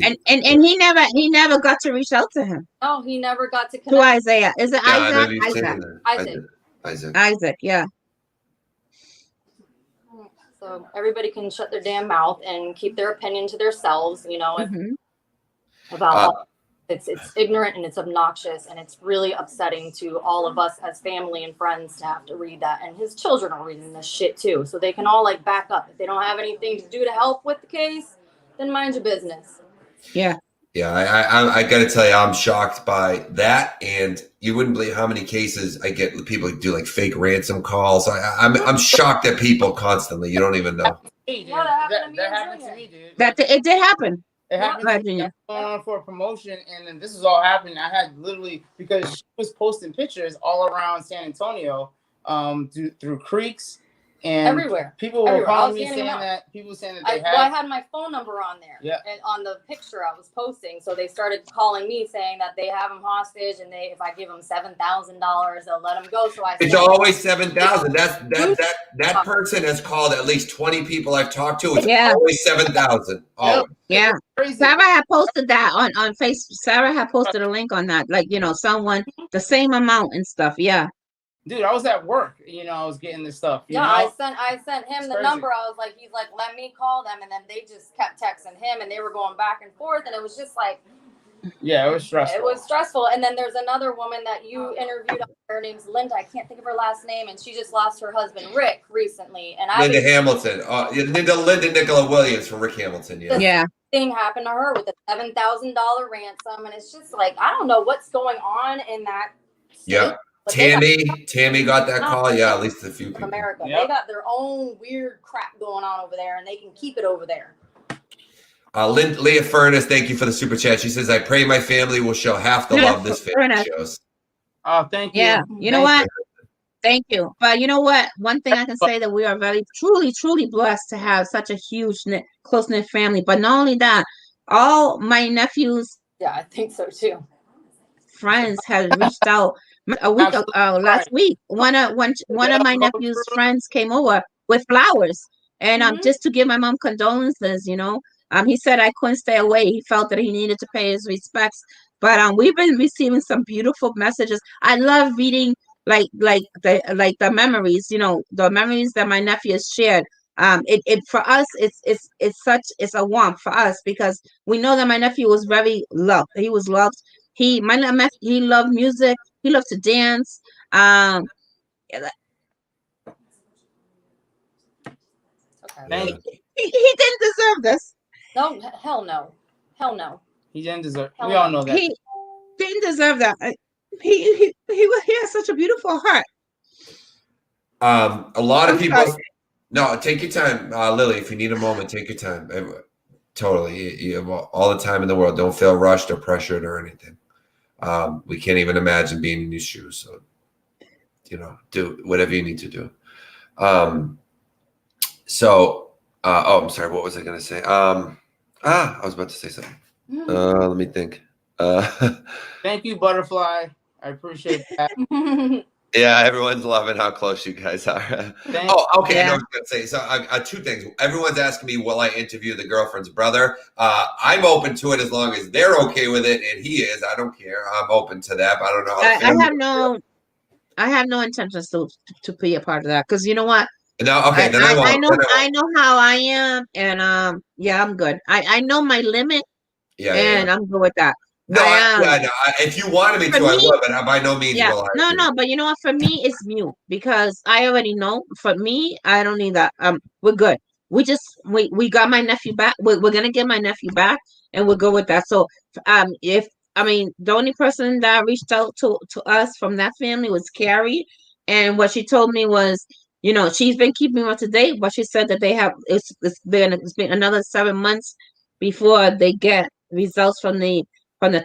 never got to reach out to him. No, he never got to connect. To Isaiah. Is it Isaac? Isaac. Yeah. So everybody can shut their damn mouth and keep their opinion to themselves. About. It's ignorant and it's obnoxious, and it's really upsetting to all of us as family and friends to have to read that. And his children are reading this shit too, so they can all back up. If they don't have anything to do to help with the case, then mind your business. Yeah. I got to tell you, I'm shocked by that, and you wouldn't believe how many cases I get. People do fake ransom calls. I'm shocked at people constantly. You don't even know. Hey, dude, that happened to me, dude. It did happen. It happened to me. I was going on for a promotion, and then this was all happening. I had literally, because she was posting pictures all around San Antonio, through creeks and everywhere. People were calling me saying that. People saying that I had my phone number on there. Yeah. And on the picture I was posting, so they started calling me saying that they have him hostage, and if I give them $7,000, they'll let him go. So it's always 7,000. That person has called at least 20 people I've talked to. It's always 7,000. Oh. Yeah. Sarah had posted that on Facebook. Sarah had posted a link on that, someone the same amount and stuff. Yeah. Dude, I was at work. I was getting this stuff. I sent him the number. I was like, he's like, let me call them, and then they just kept texting him, and they were going back and forth, and it was just like. Yeah, it was stressful. It was stressful, and then there's another woman that you interviewed. Her name's Linda. I can't think of her last name, and she just lost her husband Rick recently. And Linda Hamilton. Linda Nicola Williams from Rick Hamilton. Yeah. Thing happened to her with a $7,000 ransom, and it's just like, I don't know what's going on in that state. Yeah. Tammy got that call. Yeah, at least a few people. America. Yep. They got their own weird crap going on over there, and they can keep it over there. Leah Furness, thank you for the super chat. She says, I pray my family will show half the love this family shows. Oh, thank you. Yeah, you know what? Thank you. But you know what? One thing I can say that we are very, truly, truly blessed to have such a huge, close-knit family. But not only that, all my nephews. Yeah, I think so too. Friends had reached out last week. One of my nephew's friends came over with flowers, and just to give my mom condolences. He said I couldn't stay away. He felt that he needed to pay his respects. But we've been receiving some beautiful messages. I love reading the memories. The memories that my nephew has shared. It for us, it's a warmth for us because we know that my nephew was very loved. He was loved. He loved music. He loved to dance. Okay. He didn't deserve this. No, hell no. Hell no. He didn't deserve. We all know that. He didn't deserve that. He has such a beautiful heart. A lot of I'm people. sorry. No, take your time, Lily. If you need a moment, take your time. Totally, you have all the time in the world. Don't feel rushed or pressured or anything. We can't even imagine being in your shoes. So, do whatever you need to do. I'm sorry. What was I going to say? I was about to say something. Let me think. Thank you, Butterfly. I appreciate that. Yeah, everyone's loving how close you guys are. Thank Okay. I know Yeah. what I was going to say. So, two things. Everyone's asking me, will I interview the girlfriend's brother? I'm open to it as long as they're okay with it, and he is. I don't care. I'm open to that. But I don't know how the I family. have no intentions to be a part of that because you know what? No, okay, then I I won't. know Then I I won't. know how I am, and yeah, I'm good. I know my limit, Yeah. and I'm good with that. No, if you wanted me For to, I me, would, but by no means yeah, will I no, do. no, but you know what? For me, it's mute because I already know. For me, I don't need that. We're good. We got my nephew back. We're gonna get my nephew back, and we're good with that. So, if I mean, the only person that reached out to us from that family was Carrie, and what she told me was, she's been keeping up to date, but she said that it's been another 7 months before they get results from the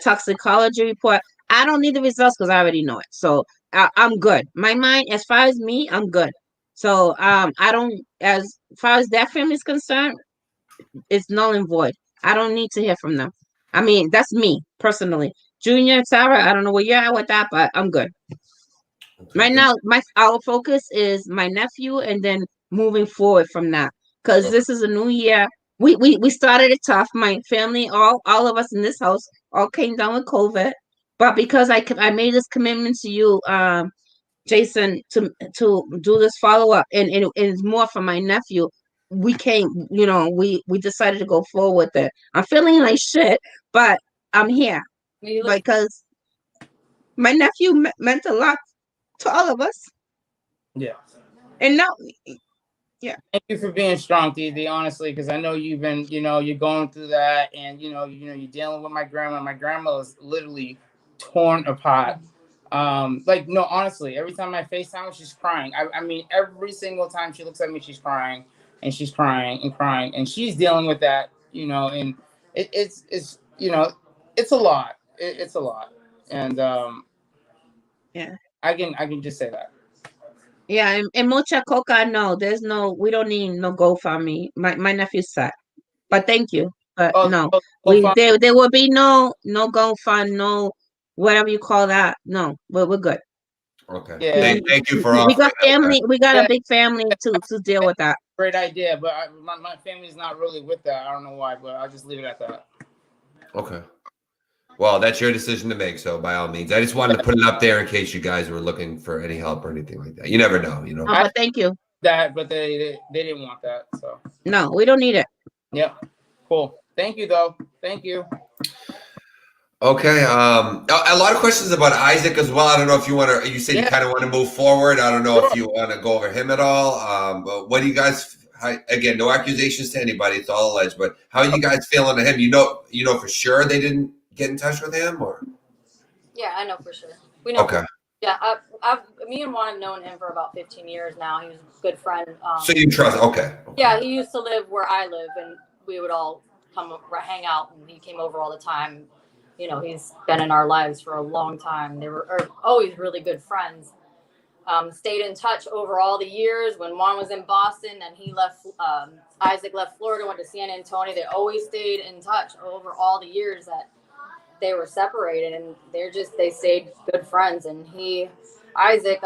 toxicology report. I don't need the results because I already know it. So I'm good. My mind, as far as me, I'm good. So I don't, as far as that family is concerned, it's null and void. I don't need to hear from them. I mean, that's me personally. Junior, Sarah, I don't know where you're at with that, but I'm good. Right Okay. now, our focus is my nephew, and then moving forward from that. Because this is a new year. We started it tough. My family, all of us in this house, all came down with COVID. But because I made this commitment to you, Jason, to do this follow up, and it's more for my nephew. We came, we decided to go forward with it. I'm feeling like shit, but I'm here because my nephew meant a lot to all of us. Yeah. And now, yeah, Thank you for being strong, Dee, honestly, because I know you've been, you're going through that, and you're dealing with my grandma. My grandma is literally torn apart. No, honestly, every time I FaceTime her, she's crying. I mean, every single time she looks at me, she's crying, and she's crying and crying, and she's dealing with that, and it's it's a lot. It's a lot, and yeah, I can just say that. yeah. And Mocha Coca, no, we don't need no GoFundMe. My nephew's set, but thank you, but Oh, no, go find. there will be no GoFund, no whatever you call that. No, we're good. Okay. Yeah, Thank you for We offering got that. family. We got a yeah, big family to deal with that. great idea, but my family's not really with that. I don't know why, but I'll just leave it at that. Okay. Well, that's your decision to make. So by all means, I just wanted to put it up there in case you guys were looking for any help or anything like that. You never know, But thank you. That, but they didn't want that. So No, we don't need it. yep, cool. Thank you though. Thank you. Okay. A lot of questions about Isaac as well. I don't know if you want to. You said you kind of want to move forward. I don't know if you want to go over him at all. But what do you guys? Again, no accusations to anybody. It's all alleged. But how are you guys feeling to him? You know for sure they didn't get in touch with him, or? Yeah, I know for sure. We know. Okay. Yeah, me and Juan have known him for about 15 years now. He was a good friend. So you trust? Okay. Yeah, he used to live where I live, and we would all come hang out, and he came over all the time. He's been in our lives for a long time. They were always really good friends. Stayed in touch over all the years. When Juan was in Boston and he left, Isaac left Florida, went to San Antonio. They always stayed in touch over all the years that they were separated, and they stayed good friends. And Isaac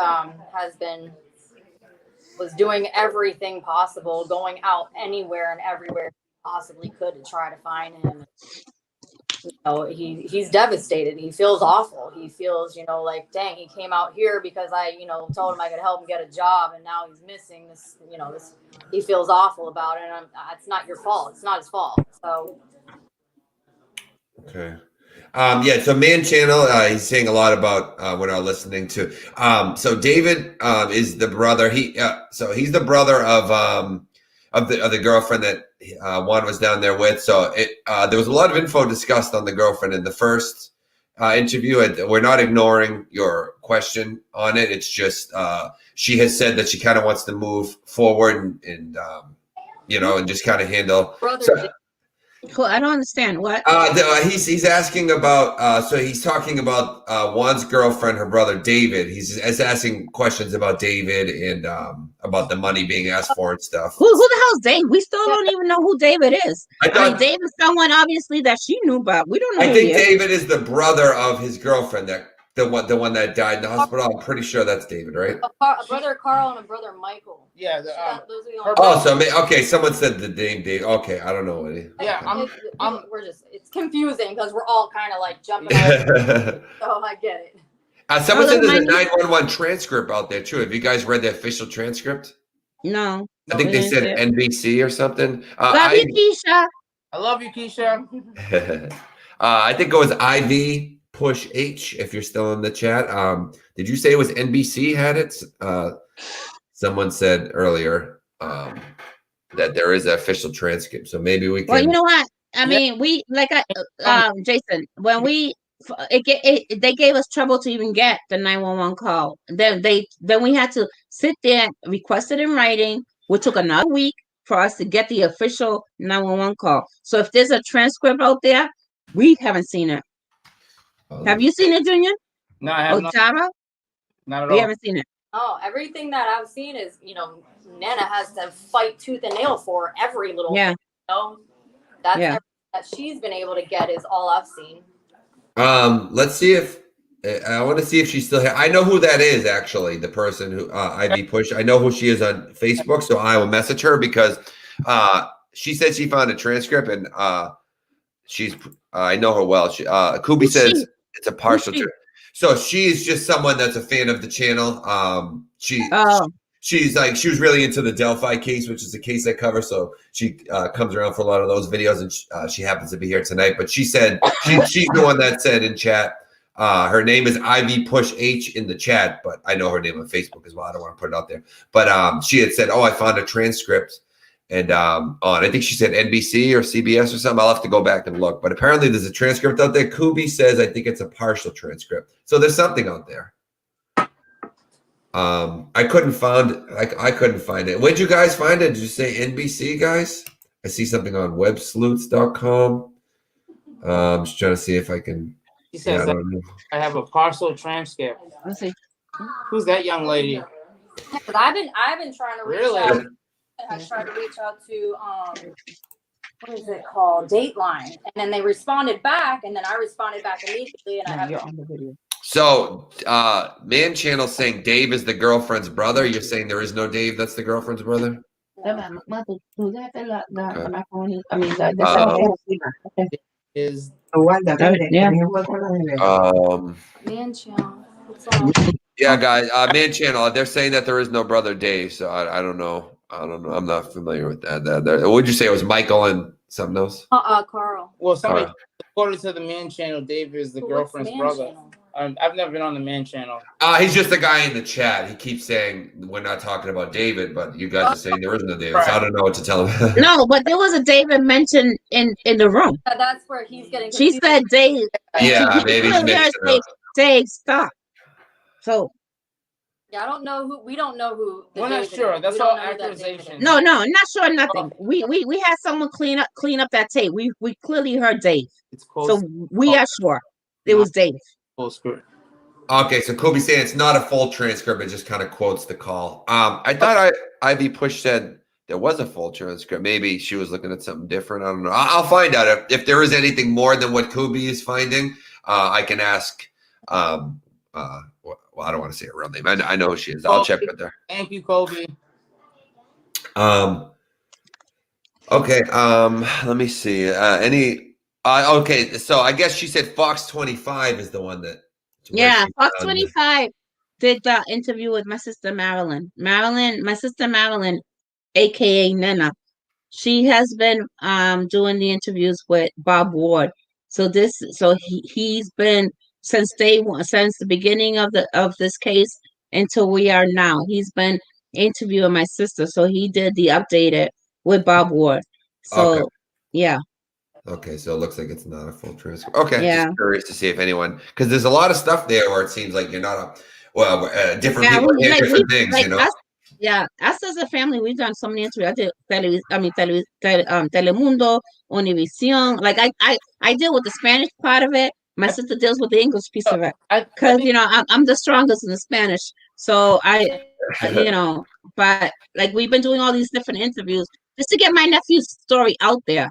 was doing everything possible, going out anywhere and everywhere he possibly could to try to find him. He's devastated. He feels awful. He feels, like, dang, he came out here because I, told him I could help him get a job, and now he's missing this. He feels awful about it. And it's not your fault. It's not his fault. So. Okay. Yeah, it's a man channel. He's saying a lot about what I'm listening to. So David is the brother. He's the brother of the girlfriend that Juan was down there with. So there was a lot of info discussed on the girlfriend in the first interview. We're not ignoring your question on it. It's just she has said that she kind of wants to move forward and and just kind of handle. Cool. I don't understand what. He's asking about. So he's talking about Juan's girlfriend, her brother David. He's asking questions about David and about the money being asked for and stuff. Who the hell's David? We still don't even know who David is. I mean, David's someone obviously that she knew about. We don't know. I think David is the brother of his girlfriend, the one that died in the hospital. I'm pretty sure that's David, right? A brother Carl and a brother Michael. Yeah. Those are the only. Okay. Someone said the name David. Okay, I don't know any. Yeah, it's confusing because we're all kind of like jumping out. So I get it. Someone said there's a 911 transcript out there too. Have you guys read the official transcript? No. I think they said NBC or something. Love you, Keisha. I love you, Keisha. I think it was IV Push H. If you're still in the chat, did you say it was NBC had it? Someone said earlier that there is an official transcript, so maybe we can. Well, you know what? I mean, we Jason, when they gave us trouble to even get the 911 call. Then we had to sit there and request it in writing, which took another week for us to get the official 911 call. So if there's a transcript out there, we haven't seen it. Have you seen it, Junior? No, I have not. Tara? Not at We all. haven't seen it. Oh, everything that I've seen is, Nana has to fight tooth and nail for every little thing. That's everything that she's been able to get is all I've seen. Let's see if I want to see if she's still here. I know who that is, actually, the person who IV Push. I know who she is on Facebook, so I will message her because she said she found a transcript and she's I know her well. She Kubi says it's a partial. So she's just someone that's a fan of the channel. She was really into the Delphi case, which is the case I cover. So she comes around for a lot of those videos, and she happens to be here tonight. But she said she's the one that said in chat. Her name is IV Push H in the chat, but I know her name on Facebook as well. I don't want to put it out there. But she had said, "Oh, I found a transcript," and I think she said NBC or CBS or something. I'll have to go back and look. But apparently, there's a transcript out there. Kubi says I think it's a partial transcript. So there's something out there. I couldn't find it. Where'd you guys find it? Did you say NBC, guys? I see something on websleuths.com. I'm just trying to see if I can. He says I have a partial transcript. Let's see. Who's that young lady? Because I've been trying to reach out. I tried to reach out to what is it called? Dateline, and then they responded back, and then I responded back immediately, and I have. On the video. So, Man Channel saying Dave is the girlfriend's brother. You're saying there is no Dave that's the girlfriend's brother? Is Man Channel. Yeah, guys. Man Channel. They're saying that there is no brother Dave. So I don't know. I'm not familiar with that. What would you say? It was Michael and something else? Carl. Well, somebody according to the Man Channel, Dave is the girlfriend's brother. Channel? I've never been on the Man Channel. He's just a guy in the chat. He keeps saying we're not talking about David, but you guys are saying there is no David. So I don't know what to tell him. No, but there was a David mentioned in the room. That's where he's getting. She said Dave. Yeah, maybe he's mixed it up. Dave, stop. So. Yeah, I don't know who. We don't know who. We're not sure. That's all accusations. No, not sure nothing. We had someone clean up that tape. We clearly heard Dave. It's close. So we are sure it was Dave. Full script. Okay, so Kobe saying it's not a full transcript, it just kind of quotes the call. I thought IV Push said there was a full transcript. Maybe she was looking at something different. I don't know. I'll find out if there is anything more than what Kobe is finding. I can ask. Well, I don't want to say her real name. I know who she is. I'll check with her. Thank you, Kobe. Okay. Let me see. Okay. So I guess she said Fox 25 is the one that. Yeah, Fox 25 did the interview with my sister Marilyn. My sister Marilyn, aka Nena. She has been doing the interviews with Bob Ward. So he's been since day one, since the beginning of this case until we are now. He's been interviewing my sister. So he did the updated with Bob Ward. So yeah. Okay, so it looks like it's not a full transcript. Okay, Yeah. just curious to see if anyone, because there's a lot of stuff there where it seems like you're not different Yeah, people we hear like different things, you know. us. Yeah, us as a family, we've done so many interviews. I did Telemundo, Univision. Like I deal with the Spanish part of it. My sister deals with the English piece of it. I Because think I'm the strongest in the Spanish. So but like we've been doing all these different interviews just to get my nephew's story out there.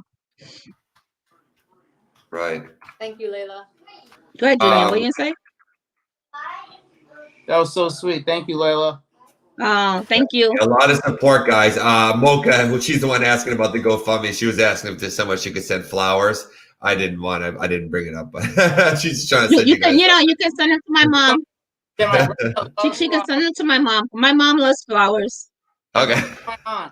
Right. Thank you, Layla. Go ahead, Junior. What you gonna say? that was so sweet. Thank you, Layla. Oh, thank you. A lot of support, guys. Mocha, who she's the one asking about the GoFundMe. She was asking if there's someone she could send flowers. I didn't bring it up, but she's trying to send You guys. can you can send it to my mom. Yeah, She can send it to my mom. My mom loves flowers. Okay. my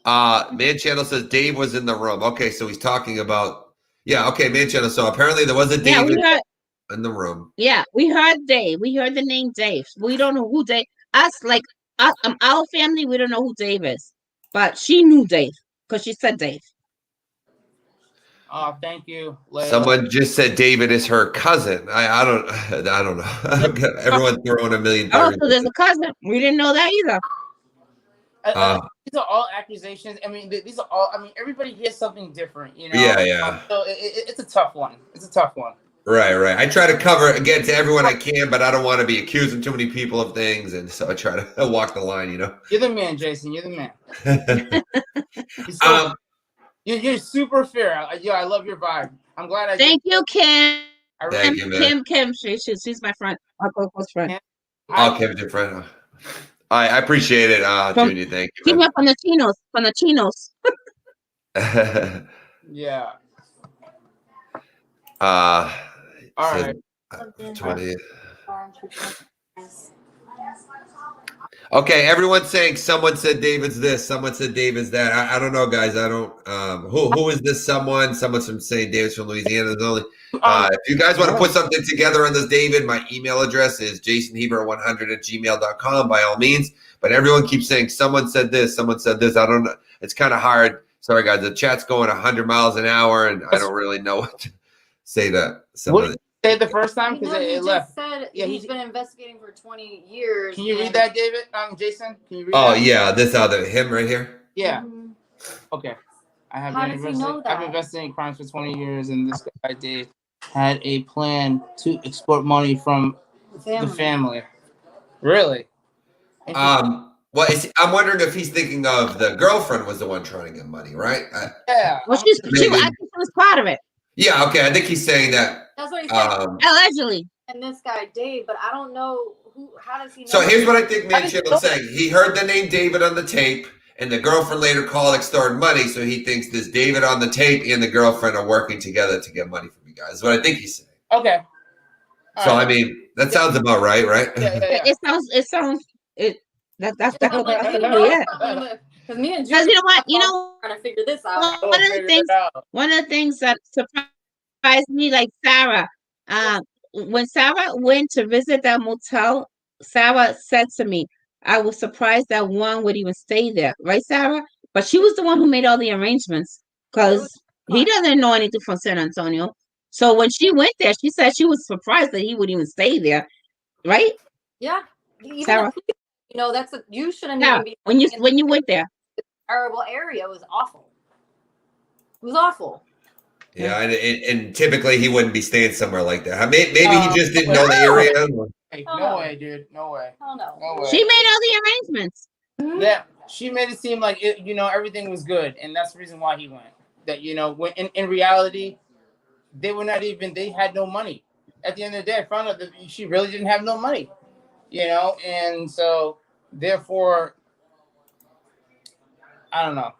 aunt. Man Channel says Dave was in the room. Okay, so he's talking about okay, Man Channel. So apparently there was a Yeah, David we heard. in the room. Yeah, we heard Dave. We heard the name Dave. We don't know who Dave. Our family, we don't know who Dave is, but she knew Dave because she said Dave. Oh, thank you, Layla. Someone just said David is her cousin. I don't know. Everyone's throwing a million. Oh, so there's a cousin. We didn't know that either. These are all accusations. I mean, these are all. I mean, everybody hears something different, you know. Yeah. So it's a tough one. It's a tough one. Right. I try to cover again to everyone I can, but I don't want to be accusing too many people of things, and so I try to walk the line. You know. You're the man, Jason. You're the man. You're super fair. I love your vibe. I'm glad. Thank you, Kim. Thank you, man. Kim. She's my friend. Our close friend. Kim's your friend. I appreciate it, Junior. Thank you. She went from the Chinos. Yeah. All right. 20. Okay, everyone's saying someone said David's this, someone said David's that. I don't know, guys. I don't. Who is this someone? Someone's from saying David's from Louisiana. There's only. If you guys want to put something together on this, David, my email address is jasonheber100@gmail.com. By all means. But everyone keeps saying someone said this, someone said this. I don't know. It's kind of hard. Sorry, guys. The chat's going 100 miles an hour, and I don't really know what to say to What did you say the first time? Because it left. Said he's been investigating for 20 years. Can you read that, David? Jason, can you read that? Oh yeah, this other him right here. Yeah. Okay. How does he know that? I've been investigating crimes for 20 years, and this guy Dave had a plan to export money from the family. Really? Well, I'm wondering if he's thinking of the girlfriend was the one trying to get money, right? Yeah. Well, I think she was part of it. Yeah. Okay. I think he's saying that. That's what he said. Allegedly. And this guy Dave, but I don't know who. How does he know? So here's what I think Man Channel's saying. He heard the name David on the tape, and the girlfriend later called extorting money. So he thinks this David on the tape and the girlfriend are working together to get money from you guys. Is what I think he's saying. Okay. So I mean, that sounds about right, right? Yeah. It sounds. That's Because me and Julie, you know, trying to figure this out. One of the things that surprised me, like Sarah, when Sarah went to visit that motel, Sarah said to me, "I was surprised that Juan would even stay there." Right, Sarah? But she was the one who made all the arrangements because he doesn't know anything from San Antonio. So when she went there, she said she was surprised that he would even stay there. Right? Yeah. Even Sarah. You shouldn't even be when you went there. Terrible area. It was awful. It was awful. Yeah, and typically he wouldn't be staying somewhere like that. Maybe he just didn't know the area. No way, dude. No way. Oh no. No way. She made all the arrangements. Yeah, she made it seem like everything was good, and that's the reason why he went. That when in reality, they were not even. They had no money. At the end of the day, I found out that she really didn't have no money. And so therefore, I don't know.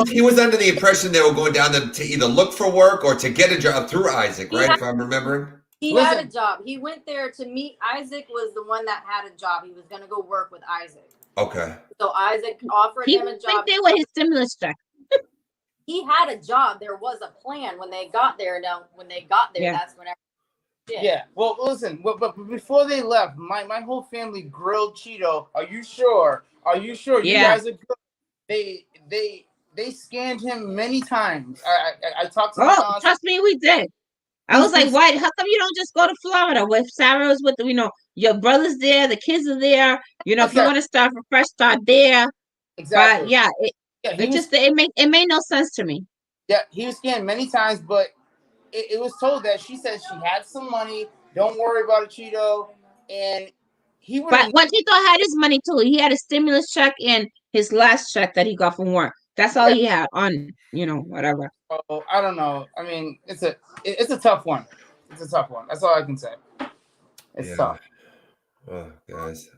He was under the impression they were going down there to either look for work or to get a job through Isaac, right? If I'm remembering. He had a job. He went there to meet Isaac. Was the one that had a job. He was going to go work with Isaac. Okay. So Isaac offered him a job. He went there with his stimulus check. He had a job. There was a plan when they got there. Now, when they got there, that's when everything. Yeah. Well, listen. But before they left, my whole family grilled Cheeto. Are you sure? Are you sure? You guys are good. they scanned him many times. I talked to my Oh, aunt. trust me, we did. I was like, why? How come you don't just go to Florida where Sarah is with, your brother's there, the kids are there. If you want to start from fresh, start there. Exactly. But yeah, it made no sense to me. Yeah, he was scanned many times, but it was told that she said she had some money. Don't worry about it, Cheeto. And he would. But what Tito had his money too. He had a stimulus check and his last check that he got from work. That's all he had on, whatever. Oh, I don't know. I mean, it's a tough one. It's a tough one. That's all I can say. It's tough. Oh, guys.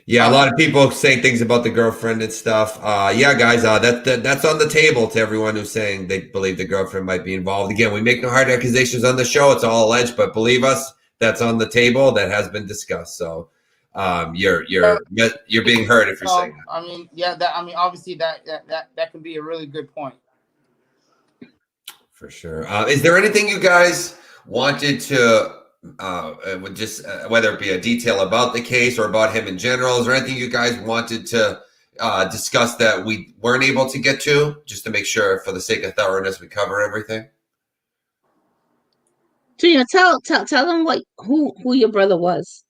Yeah, a lot of people saying things about the girlfriend and stuff. Yeah, guys, that's on the table to everyone who's saying they believe the girlfriend might be involved. Again, we make no hard accusations on the show. It's all alleged, but believe us, that's on the table. That has been discussed. So, you're being heard if you're saying that. I mean, yeah, obviously that can be a really good point. For sure. Is there anything you guys wanted to whether it be a detail about the case or about him in general? Is there anything you guys wanted to discuss that we weren't able to get to, just to make sure, for the sake of thoroughness, we cover everything? Gina, tell them who your brother was.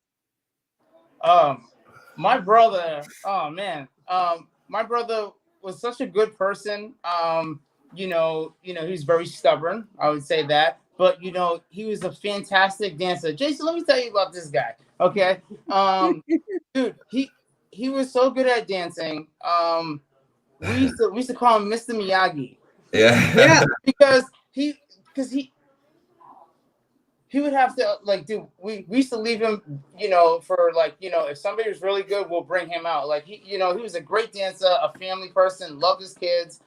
My brother. Oh man. My brother was such a good person. He's very stubborn. I would say that. But he was a fantastic dancer. Jason, let me tell you about this guy. Okay, dude, he was so good at dancing. We used to call him Mr. Miyagi. Yeah. because he would have to we used to leave him, for if somebody was really good, we'll bring him out. He was a great dancer, a family person, loved his kids.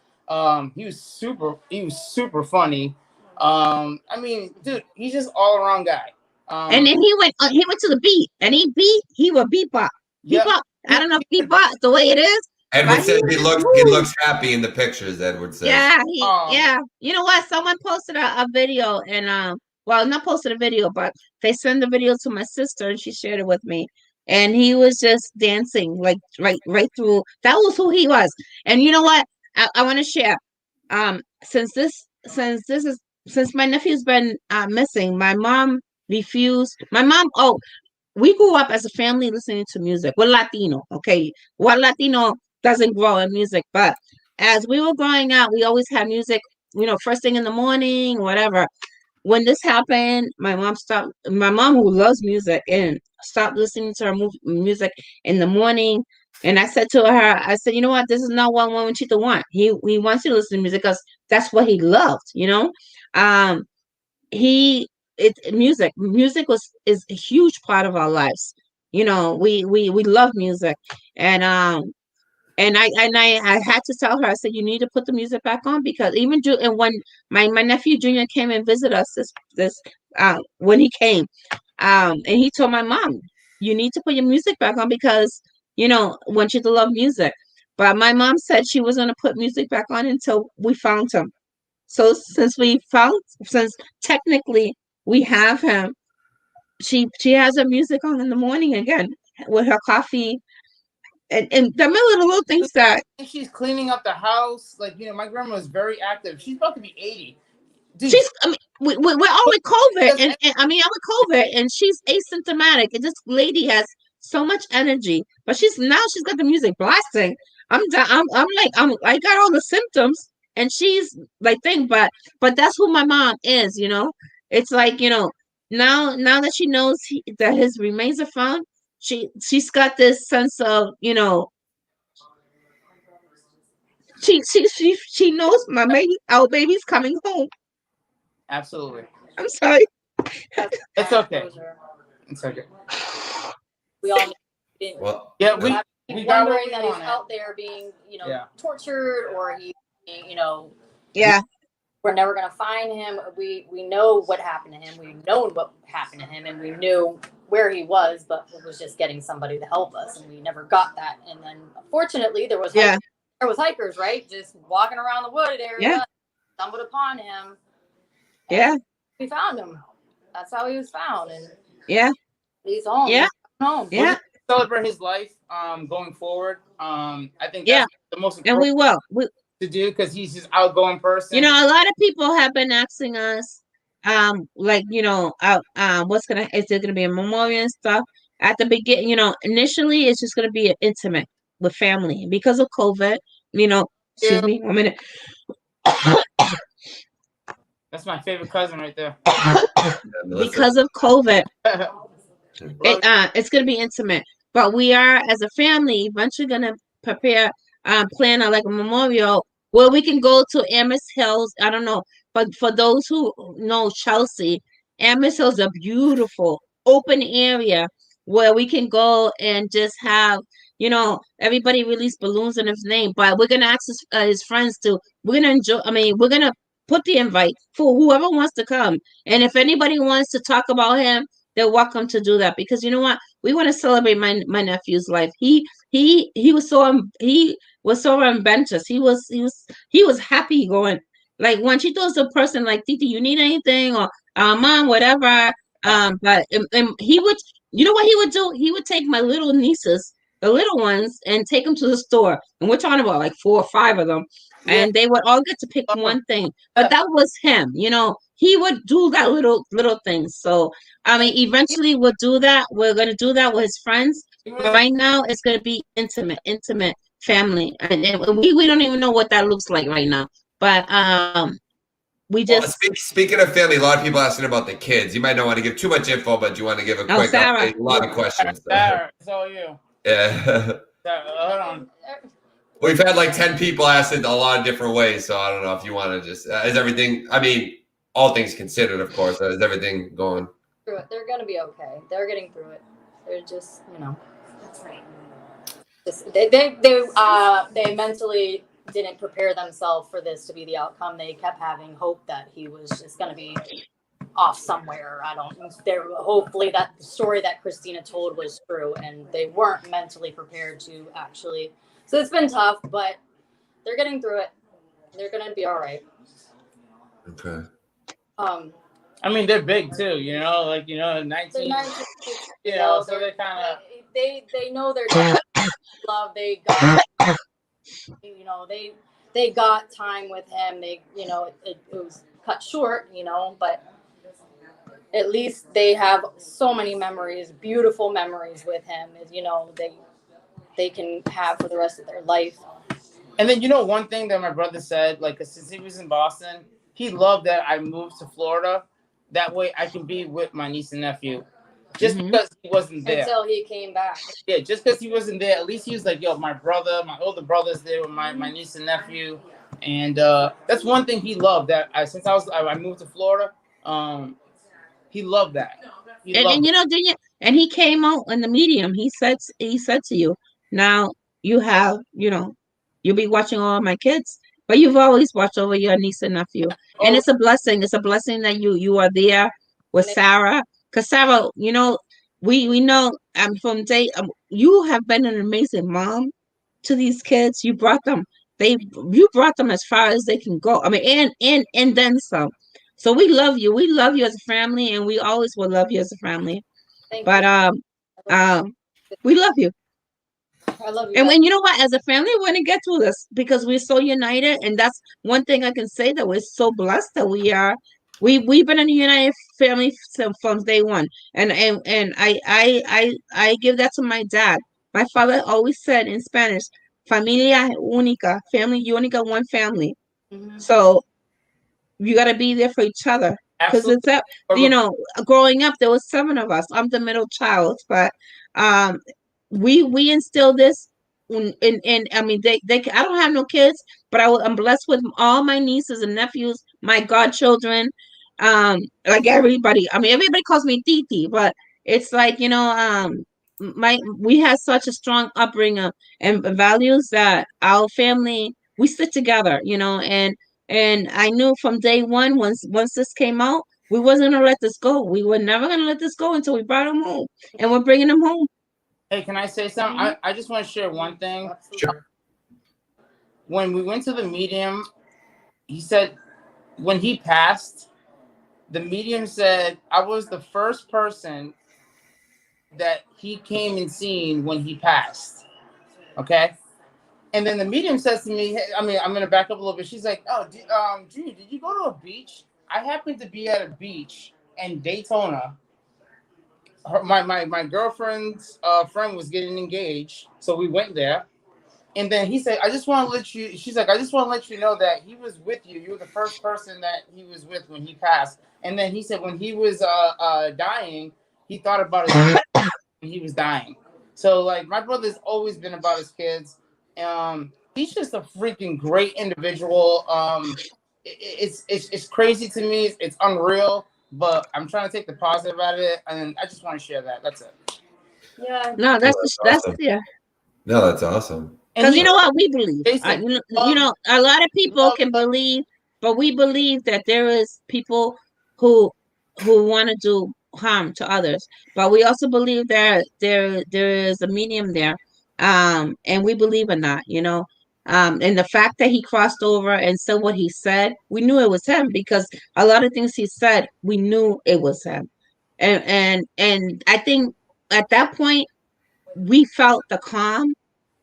He was super funny. I mean, dude, he's just all around guy. And then he went to the beat, and he would beatbox. Beatbox. I don't know if beatbox the way it is. Edward said he looks happy in the pictures. Edward said. Yeah, yeah. You know what? Someone posted a video, and well, not posted a video, but they sent the video to my sister, and she shared it with me. And he was just dancing right through. That was who he was. And you know what? I want to share. Since my nephew's been missing, my mom refused. We grew up as a family listening to music. We're Latino, okay? What Latino doesn't grow in music? But as we were growing up, we always had music, first thing in the morning, whatever. When this happened, my mom stopped. My mom, who loves music, and stopped listening to her music in the morning. And I said to her, you know what? This is not what Chito wants. He wants you to listen to music because that's what he loved, music is a huge part of our lives. We love music. And I had to tell her, I said, you need to put the music back on, because and when my nephew Junior came and visited us when he came, and he told my mom, you need to put your music back on, because want you to love music. But my mom said she was going to put music back on until we found him. So since technically we have him, she has her music on in the morning again with her coffee, and the little things that she's cleaning up the house. My grandma is very active. She's about to be 80. Dude. We're all with COVID, and I'm with COVID, and she's asymptomatic, and this lady has so much energy, but she's got the music blasting. I got all the symptoms, and she's but that's who my mom is. It's now that she knows that his remains are found, she's got this sense of she knows our baby's coming home. Absolutely. I'm sorry. It's okay. It's okay. We all didn't. Well, yeah, we got wondering that he's out there being, tortured, or he, yeah. We're never gonna find him. We know what happened to him. We've known what happened to him, and we knew where he was, but it was just getting somebody to help us, and we never got that. And then, fortunately, there was hikers, right, just walking around the wooded area, stumbled upon him. Yeah, we found him. That's how he was found, and he's home. Yeah, home. Yeah, celebrate his life going forward. I think that's the most important. And we will. to do because he's just outgoing person. You know, a lot of people have been asking us, like, you know, is there gonna be a memorial and stuff? At the beginning, you know, initially it's just gonna be intimate with family because of COVID. You know, excuse me, 1 minute. That's my favorite cousin right there. Because of COVID, it's gonna be intimate. But we are, as a family, eventually gonna prepare, plan like a memorial where we can go to Amherst Hills. I don't know, but for those who know Chelsea, Amherst Hills is a beautiful open area where we can go and just have, you know, everybody release balloons in his name. But we're gonna ask his friends to. We're gonna enjoy. I mean, we're gonna put the invite for whoever wants to come. And if anybody wants to talk about him, they're welcome to do that, because you know what? We want to celebrate my nephew's life. He was so ambitious. He was happy going. Like when she told a person like, Titi, you need anything, or mom, whatever. But he would, you know what he would do? He would take my little nieces, the little ones, and take them to the store. And we're talking about like 4 or 5 of them. Yeah. And they would all get to pick one thing. But that was him, you know. He would do that little things. So I mean, eventually we'll do that. We're gonna do that with his friends. But right now it's gonna be intimate family. And we don't even know what that looks like right now. But we just speaking of family, a lot of people asking about the kids. You might not want to give too much info, but do you want to give a quick Sarah. update? A lot of questions. Sarah, it's all you. Yeah. Sarah, hold on. We've had like 10 people ask it a lot of different ways, so I don't know if you want to just is everything. I mean, all things considered, of course, is everything going through it? They're gonna be okay. They're getting through it. They're just, you know, they mentally didn't prepare themselves for this to be the outcome. They kept having hope that he was just gonna be off somewhere. Hopefully that the story that Christina told was true, and they weren't mentally prepared to actually. So it's been tough, but they're getting through it. They're gonna be all right. okay. I mean, they're big too, you know, like, you know, 19, you know, so they kind of they know their love. They got, you know, they got time with him. They, you know, it was cut short, you know, but at least they have so many memories, beautiful memories with him. You know, they can have for the rest of their life. And then, you know, one thing that my brother said, like, since he was in Boston, he loved that I moved to Florida. That way I can be with my niece and nephew. Just because he wasn't there. Until he came back. Yeah, just because he wasn't there. At least he was like, yo, my brother, my older brother's there with my niece and nephew. And that's one thing he loved. That since I moved to Florida, he loved that. And you know, and he came out in the medium. He said to you, now you have, you know, you'll be watching all my kids, but you've always watched over your niece and nephew. And it's a blessing. It's a blessing that you are there with Sarah. Because Sarah, you know, we know from day you have been an amazing mom to these kids. You brought them as far as they can go. I mean, and then some. So we love you. We love you as a family, and we always will love you as a family. But we love you. I love you. And when you know what, as a family, we're gonna get through this because we're so united, and that's one thing I can say, that we're so blessed that we are. We've been in a united family from day one, and I give that to my dad. My father always said in Spanish, "Familia única," family única, one family. So you got to be there for each other, because it's that, you know, growing up there was 7 of us. I'm the middle child, but we instill this in I mean, they I don't have no kids, but I'm blessed with all my nieces and nephews, my godchildren, like everybody. I mean, everybody calls me Titi, but it's like, you know, we had such a strong upbringing and values that our family, we stick together, you know. And I knew from day one, once this came out, we wasn't gonna let this go. We were never gonna let this go until we brought him home, and we're bringing him home. Hey, can I say something? I just want to share one thing. Sure. When we went to the medium, he said when he passed, the medium said I was the first person that he came and seen when he passed. Okay? And then the medium says to me, hey, I mean, I'm gonna back up a little bit. She's like, "Oh, Junior, did you go to a beach? I happened to be at a beach in Daytona. My girlfriend's friend was getting engaged, so we went there. And then he said, I just want to let you." She's like, "I just want to let you know that he was with you. You were the first person that he was with when he passed." And then he said, when he was dying, he thought about his kids when he was dying. So like, my brother's always been about his kids. He's just a freaking great individual. It's crazy to me. It's unreal, but I'm trying to take the positive out of it, and I just want to share that. That's it. Yeah. No, that's awesome. yeah. No, that's awesome. Because you know what we believe. Jason, You know, a lot of people can believe, but we believe that there is people who want to do harm to others. But we also believe that there is a medium there, and we believe in that. You know, and the fact that he crossed over and said what he said, we knew it was him because a lot of things he said, we knew it was him, and I think at that point we felt the calm,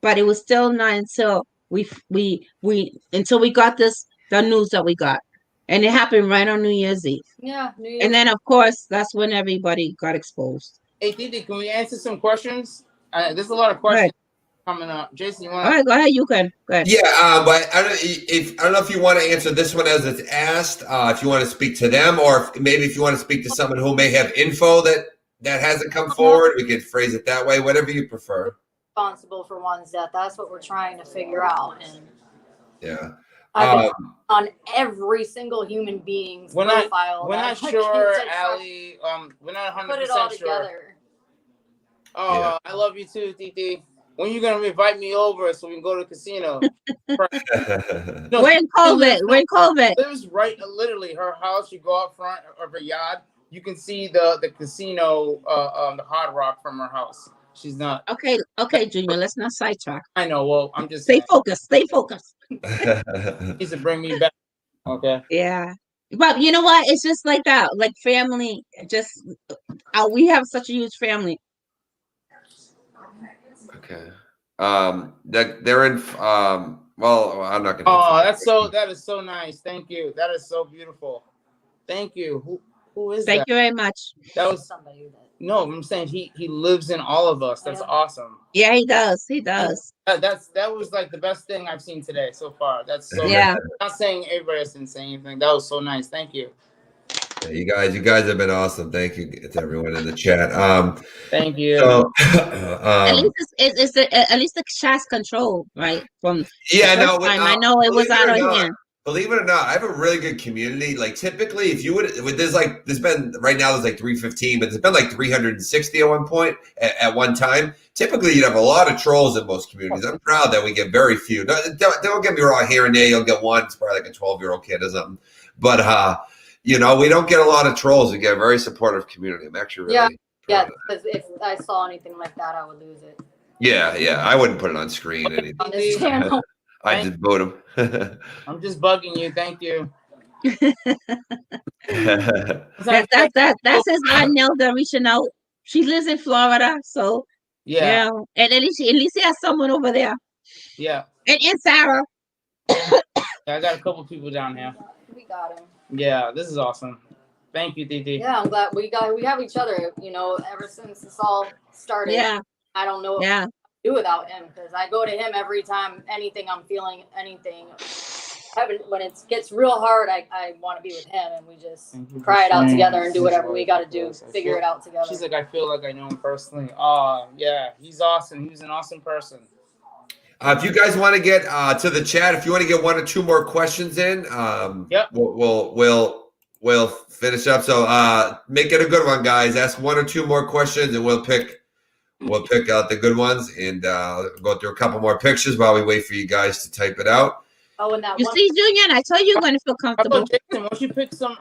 but it was still not until until we got the news that we got, and it happened right on New Year's Eve. Yeah. New Year's. And then of course that's when everybody got exposed. hey, Didi, can we answer some questions? There's a lot of Go ahead. questions coming up. Jason, you All want to? right, go ahead. You can go ahead. Yeah, but I don't know if you want to answer this one as it's asked. If you want to speak to them, or maybe if you want to speak to someone who may have info that hasn't come forward, we could phrase it that way. Whatever you prefer. Responsible for one's death. That's what we're trying to figure out. And Yeah. I've been on every single human being's profile. We're not I sure, can't Allie. We're not 100% put it all sure. together. Oh, Yeah. I love you too, Titi. When you gonna invite me over so we can go to the casino? No, We're in COVID. We're in COVID. Lives right, literally, her house. You go out front of her yard. You can see the casino, the Hard Rock from her house. She's not. Okay, Junior. Let's not sidetrack. I know. Well, I'm just Stay saying. focused. Stay focused. He needs to bring me back. Okay. Yeah. But you know what? It's just like that. Like family. Just we have such a huge family. Okay. They're in. Well, I'm not gonna. Oh, that is so nice. Thank you. That is so beautiful. Thank you. Who is that? Thank you very much. That was Somebody that. no. I'm saying he lives in all of us. That's awesome. Yeah, he does. He does. That was like the best thing I've seen today so far. That's so. Yeah. I'm not saying everybody didn't say anything. That was so nice. Thank you. Yeah, you guys have been awesome. Thank you to everyone in the chat. Thank you. So, At least at least the chat's control, right? From yeah, the first time, I know it was out of hand. Believe it or not, I have a really good community. Like typically, if you would, there's been right now there's like 315, but there's been like 360 at one point at one time. Typically, you'd have a lot of trolls in most communities. I'm proud that we get very few. Don't get me wrong. Here and there, you'll get one. It's probably like a 12-year-old kid or something. But you know, we don't get a lot of trolls. We get a very supportive community. I'm actually really yeah. Because if I saw anything like that, I would lose it. Yeah. I wouldn't put it on screen. Anything. On this channel. I just vote him. I'm just bugging you. Thank you. That's his aunt Nelda reaching out. She lives in Florida, so yeah. And at least he has someone over there. Yeah. And Sarah. Yeah, I got a couple people down here. We got him. Yeah, this is awesome. Thank you, Titi. Yeah, I'm glad we have each other. You know, ever since this all started. Yeah. I don't know what to do without him because I go to him every time I'm feeling anything. When it gets real hard, I want to be with him, and we just cry it out together and do whatever we got to do, figure it out together. She's like, I feel like I know him personally. Oh, yeah, he's awesome. He's an awesome person. If you guys want to get to the chat, if you want to get one or two more questions in, yep, we'll finish up. So make it a good one, guys. Ask one or two more questions, and we'll pick out the good ones and go through a couple more pictures while we wait for you guys to type it out. Oh, and that you see, Junior, I told you you're going to feel comfortable. Jason, why don't you pick some?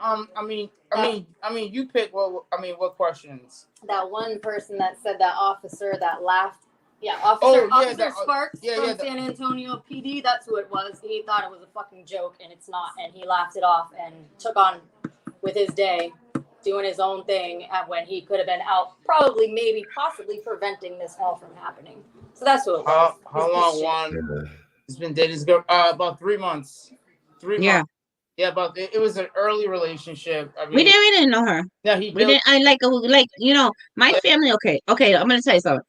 You pick what questions? That one person that said that officer that laughed. Yeah, Officer Sparks from San Antonio PD. That's who it was. He thought it was a fucking joke, and it's not. And he laughed it off and took on with his day, doing his own thing when he could have been out, possibly preventing this all from happening. So that's who it was. How long, Juan? It's been dating about 3 months. 3 months. Yeah, but it was an early relationship. I mean, We didn't know her. yeah, We didn't. I like my family. Okay, I'm gonna tell you something.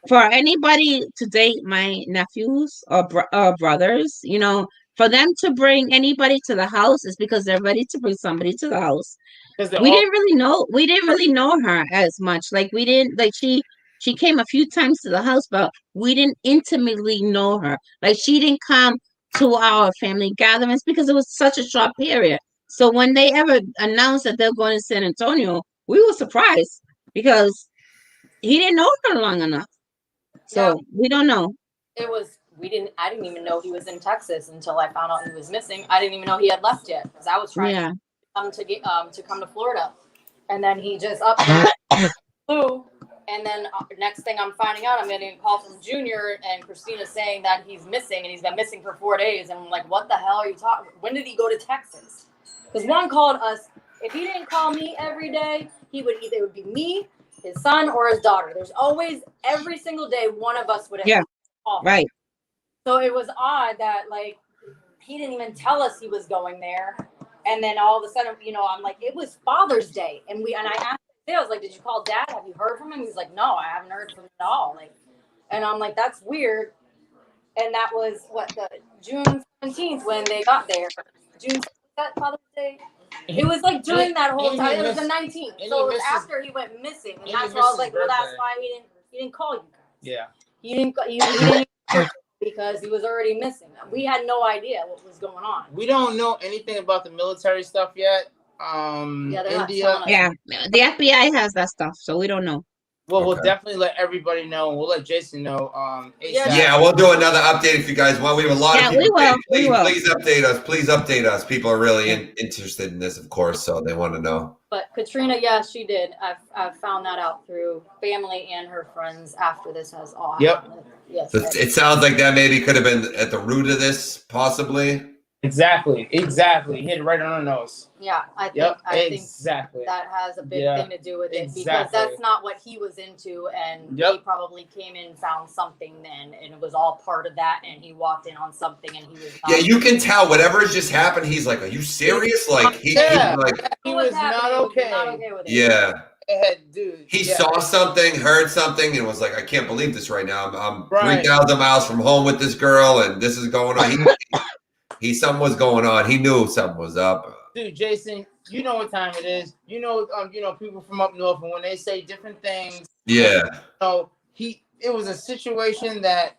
For anybody to date my nephews or brothers, for them to bring anybody to the house is because they're ready to bring somebody to the house. We didn't really know her as much. Like we didn't like she came a few times to the house, but we didn't intimately know her. Like she didn't come to our family gatherings because it was such a short period. So when they ever announced that they're going to San Antonio, we were surprised because he didn't know her long enough. So we don't know. I didn't even know he was in Texas until I found out he was missing. I didn't even know he had left yet because I was trying to come to Florida, and then he just up flew. And then next thing I'm finding out, I'm getting a call from Junior and Christina saying that he's missing and he's been missing for 4 days. And I'm like, what the hell are you talking? When did he go to Texas? Because Juan called us. If he didn't call me every day, it would be me, his son, or his daughter. There's always every single day one of us would call. Right. So it was odd that he didn't even tell us he was going there. And then all of a sudden, I'm like, it was Father's Day, and I asked. I was like, did you call Dad? Have you heard from him? He's like, no, I haven't heard from him at all. And I'm like, that's weird. And that was June 17th when they got there. Was that Father's Day? It was during that whole time. It was the 19th. So it was after he went missing. And that's why I was like, well, that's why he didn't call you guys. Yeah. He didn't because he was already missing. We had no idea what was going on. We don't know anything about the military stuff yet. India. Yeah, the FBI has that stuff, so we don't know. Well, we'll definitely let everybody know. We'll let Jason know. Yeah, we'll do another update if you guys want. We have a lot of people. We will. Please update us. Please update us. People are really interested in this, of course, so they want to know. But Katrina, yes, she did. I've found that out through family and her friends after this has all happened. Yes. So it sounds like that maybe could have been at the root of this, possibly. Exactly. Hit it right on the nose. Yeah, I think that has a big thing to do with it because that's not what he was into, and he probably came in and found something then, and it was all part of that, and he walked in on something, and he was you can tell whatever just happened. He's like, "Are you serious?" Like he was not okay. With it. Yeah. Dude, he saw something, heard something, and was like, "I can't believe this right now. I'm 3,000 miles from home with this girl, and this is going on." Something was going on. He knew something was up. Dude, Jason, you know what time it is. People from up north, and when they say different things, it was a situation that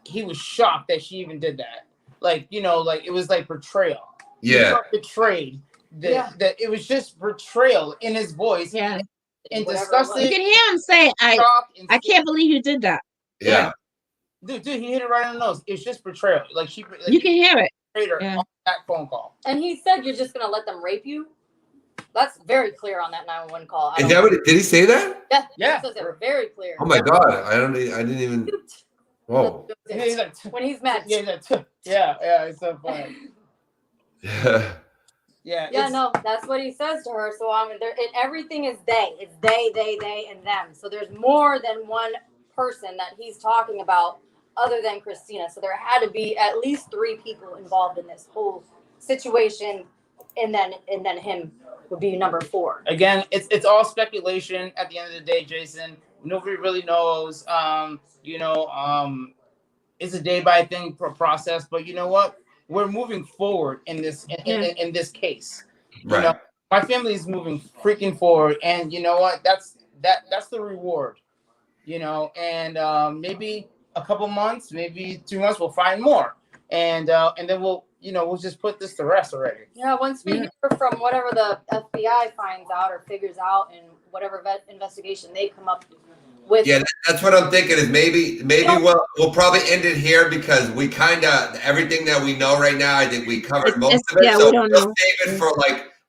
he was shocked that she even did that. It was like betrayal. Yeah, he felt betrayed. That it was just betrayal in his voice. Yeah, and disgusting. You can hear him say, "I can't believe you did that." Yeah. Dude, he hit it right on the nose. It's just betrayal. You can hear it. On that phone call. And he said, "You're just gonna let them rape you." That's very clear on that 911 call. Did he say that? Yeah. It says it very clear. Oh my God, I didn't even. Whoa. He's like, when he's mad. Yeah, it's so funny. Yeah, no, that's what he says to her. So everything is they. It's they, and them. So there's more than one person that he's talking about other than Christina. So there had to be at least 3 people involved in this whole situation, and then him would be number 4. Again, it's all speculation at the end of the day, Jason. Nobody really knows. It's a day by day process, but you know what? We're moving forward in this in this case. Right. My family is moving freaking forward, and you know what? That's the reward. And maybe a couple months, maybe 2 months, we'll find more, and then we'll just put this to rest already. Yeah, once we hear from whatever the FBI finds out or figures out, and whatever investigation they come up with. Yeah, that's what I'm thinking. Is maybe we'll probably end it here because we kind of everything that we know right now. I think we covered most of it. Yeah, so we don't know. Save it for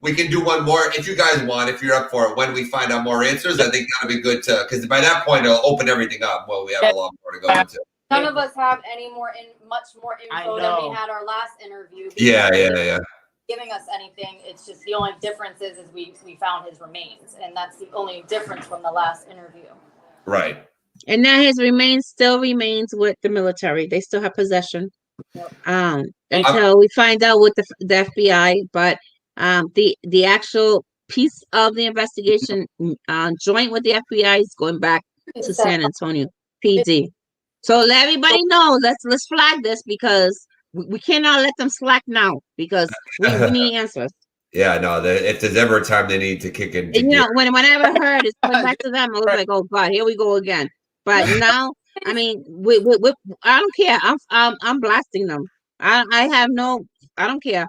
we can do one more if you guys want. If you're up for it, when we find out more answers, I think that'll be good too. Because by that point, it'll open everything up. Well, we have a lot more to go into. None of us have much more info than we had our last interview. Yeah. Giving us anything. It's just the only difference is we found his remains, and that's the only difference from the last interview. Right. And now still remains with the military. They still have possession. Until we find out with the FBI, but the actual piece of the investigation joint with the FBI is going back to San Antonio PD. So let everybody know, let's flag this, because we cannot let them slack now, because we need answers. Yeah, no, if there's ever a time they need to kick in. And you know, whenever I heard it's going back to them, I was like, oh God, here we go again. But now, I mean, we I don't care. I'm blasting them. I don't care.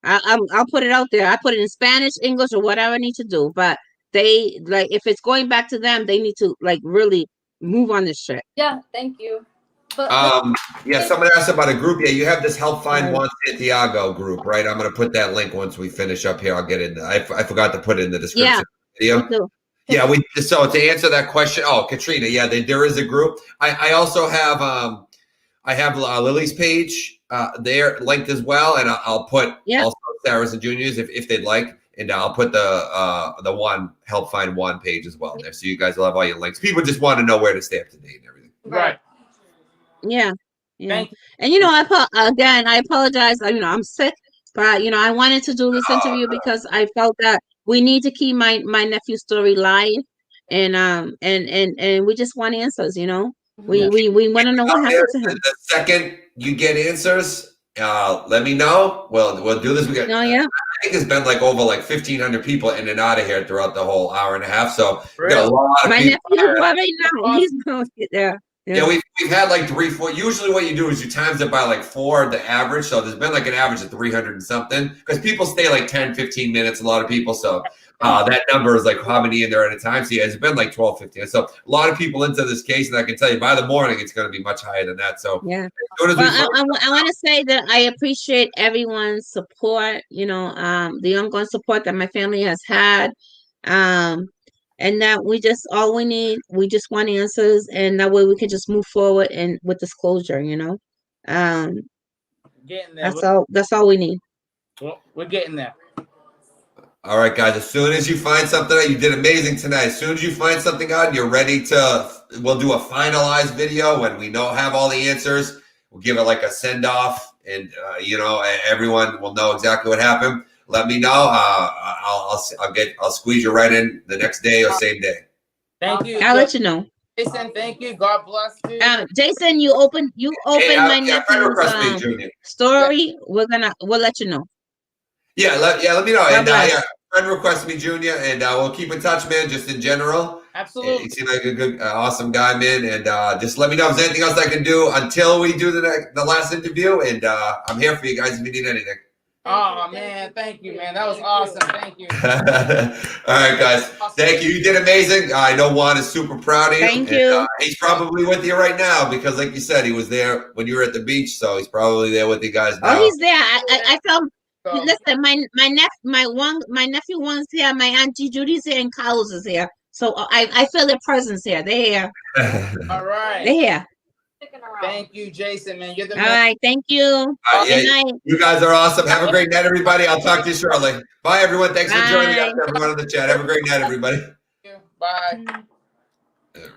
I'll put it out there. I put it in Spanish, English, or whatever I need to do. But they, like, if it's going back to them, they need to, like, really move on this shit. Yeah, thank you. But yeah, someone asked about a group. Yeah, you have this Help Find Juan Santiago group, right? I'm going to put that link once we finish up here. I'll get in. I forgot to put it in the description. Yeah, video. Yeah, so to answer that question, Katrina, yeah, there is a group. I also have Lily's page there linked as well, and I'll put also Sarah's and Junior's if they'd like, and I'll put the one Help Find Juan page as well there, so you guys will have all your links. People just want to know where to stay up to date and everything. Right. Yeah. And you know, I apologize. You know, I'm sick, but you know, I wanted to do this interview because I felt that we need to keep my nephew's story live, and we just want answers. You know, we want to know what happened to him. The second you get answers, let me know. We'll do this. I think it's been like over 1,500 people in and out of here throughout the whole hour and a half. So we got a lot of my people. nephew right now. He's going to get there. Yeah, we've had 3, 4. Usually what you do is you times it by 4, the average. So there's been an average of 300 and something, because people stay 10, 15 minutes, a lot of people. So that number is how many in there at a time. So yeah, it's been 12, 15. So a lot of people into this case, and I can tell you by the morning, it's going to be much higher than that. So yeah. I want to say that I appreciate everyone's support, you know, the ongoing support that my family has had. And that we just want answers, and that way we can just move forward and with disclosure, you know. Getting there. That's all we need. Well, we're getting there. All right, guys. As soon as you find something out, you did amazing tonight. As soon as you find something out, and you're ready we'll do a finalized video when we have all the answers. We'll give it a send off, and you know, everyone will know exactly what happened. Let me know. I'll squeeze you right in the next day or same day. Thank you. I'll let you know. Jason, thank you. God bless you. Jason, you open my nephew's story. We'll let you know. Let me know. And friend request me, Junior, and we'll keep in touch, man. Just in general. Absolutely. You seem like a good, awesome guy, man. And just let me know if there's anything else I can do until we do the last interview. And I'm here for you guys if you need anything. Oh, man. Thank you, man. That was awesome. Thank you. All right, guys. Thank you. You did amazing. I know Juan is super proud of you. Thank you. And, he's probably with you right now because, like you said, he was there when you were at the beach. So he's probably there with you guys now. Oh, he's there. I felt. Listen, my nephew Juan's here. My auntie Judy's here, and Carlos is here. So I feel their presence here. They're here. All right. They're here. Thank you, Jason, man. You're the All right. Thank you. Good night. You guys are awesome. Have a great night, everybody. I'll talk to you shortly. Bye, everyone. Thanks for joining us, everyone in the chat. Have a great night, everybody. Bye.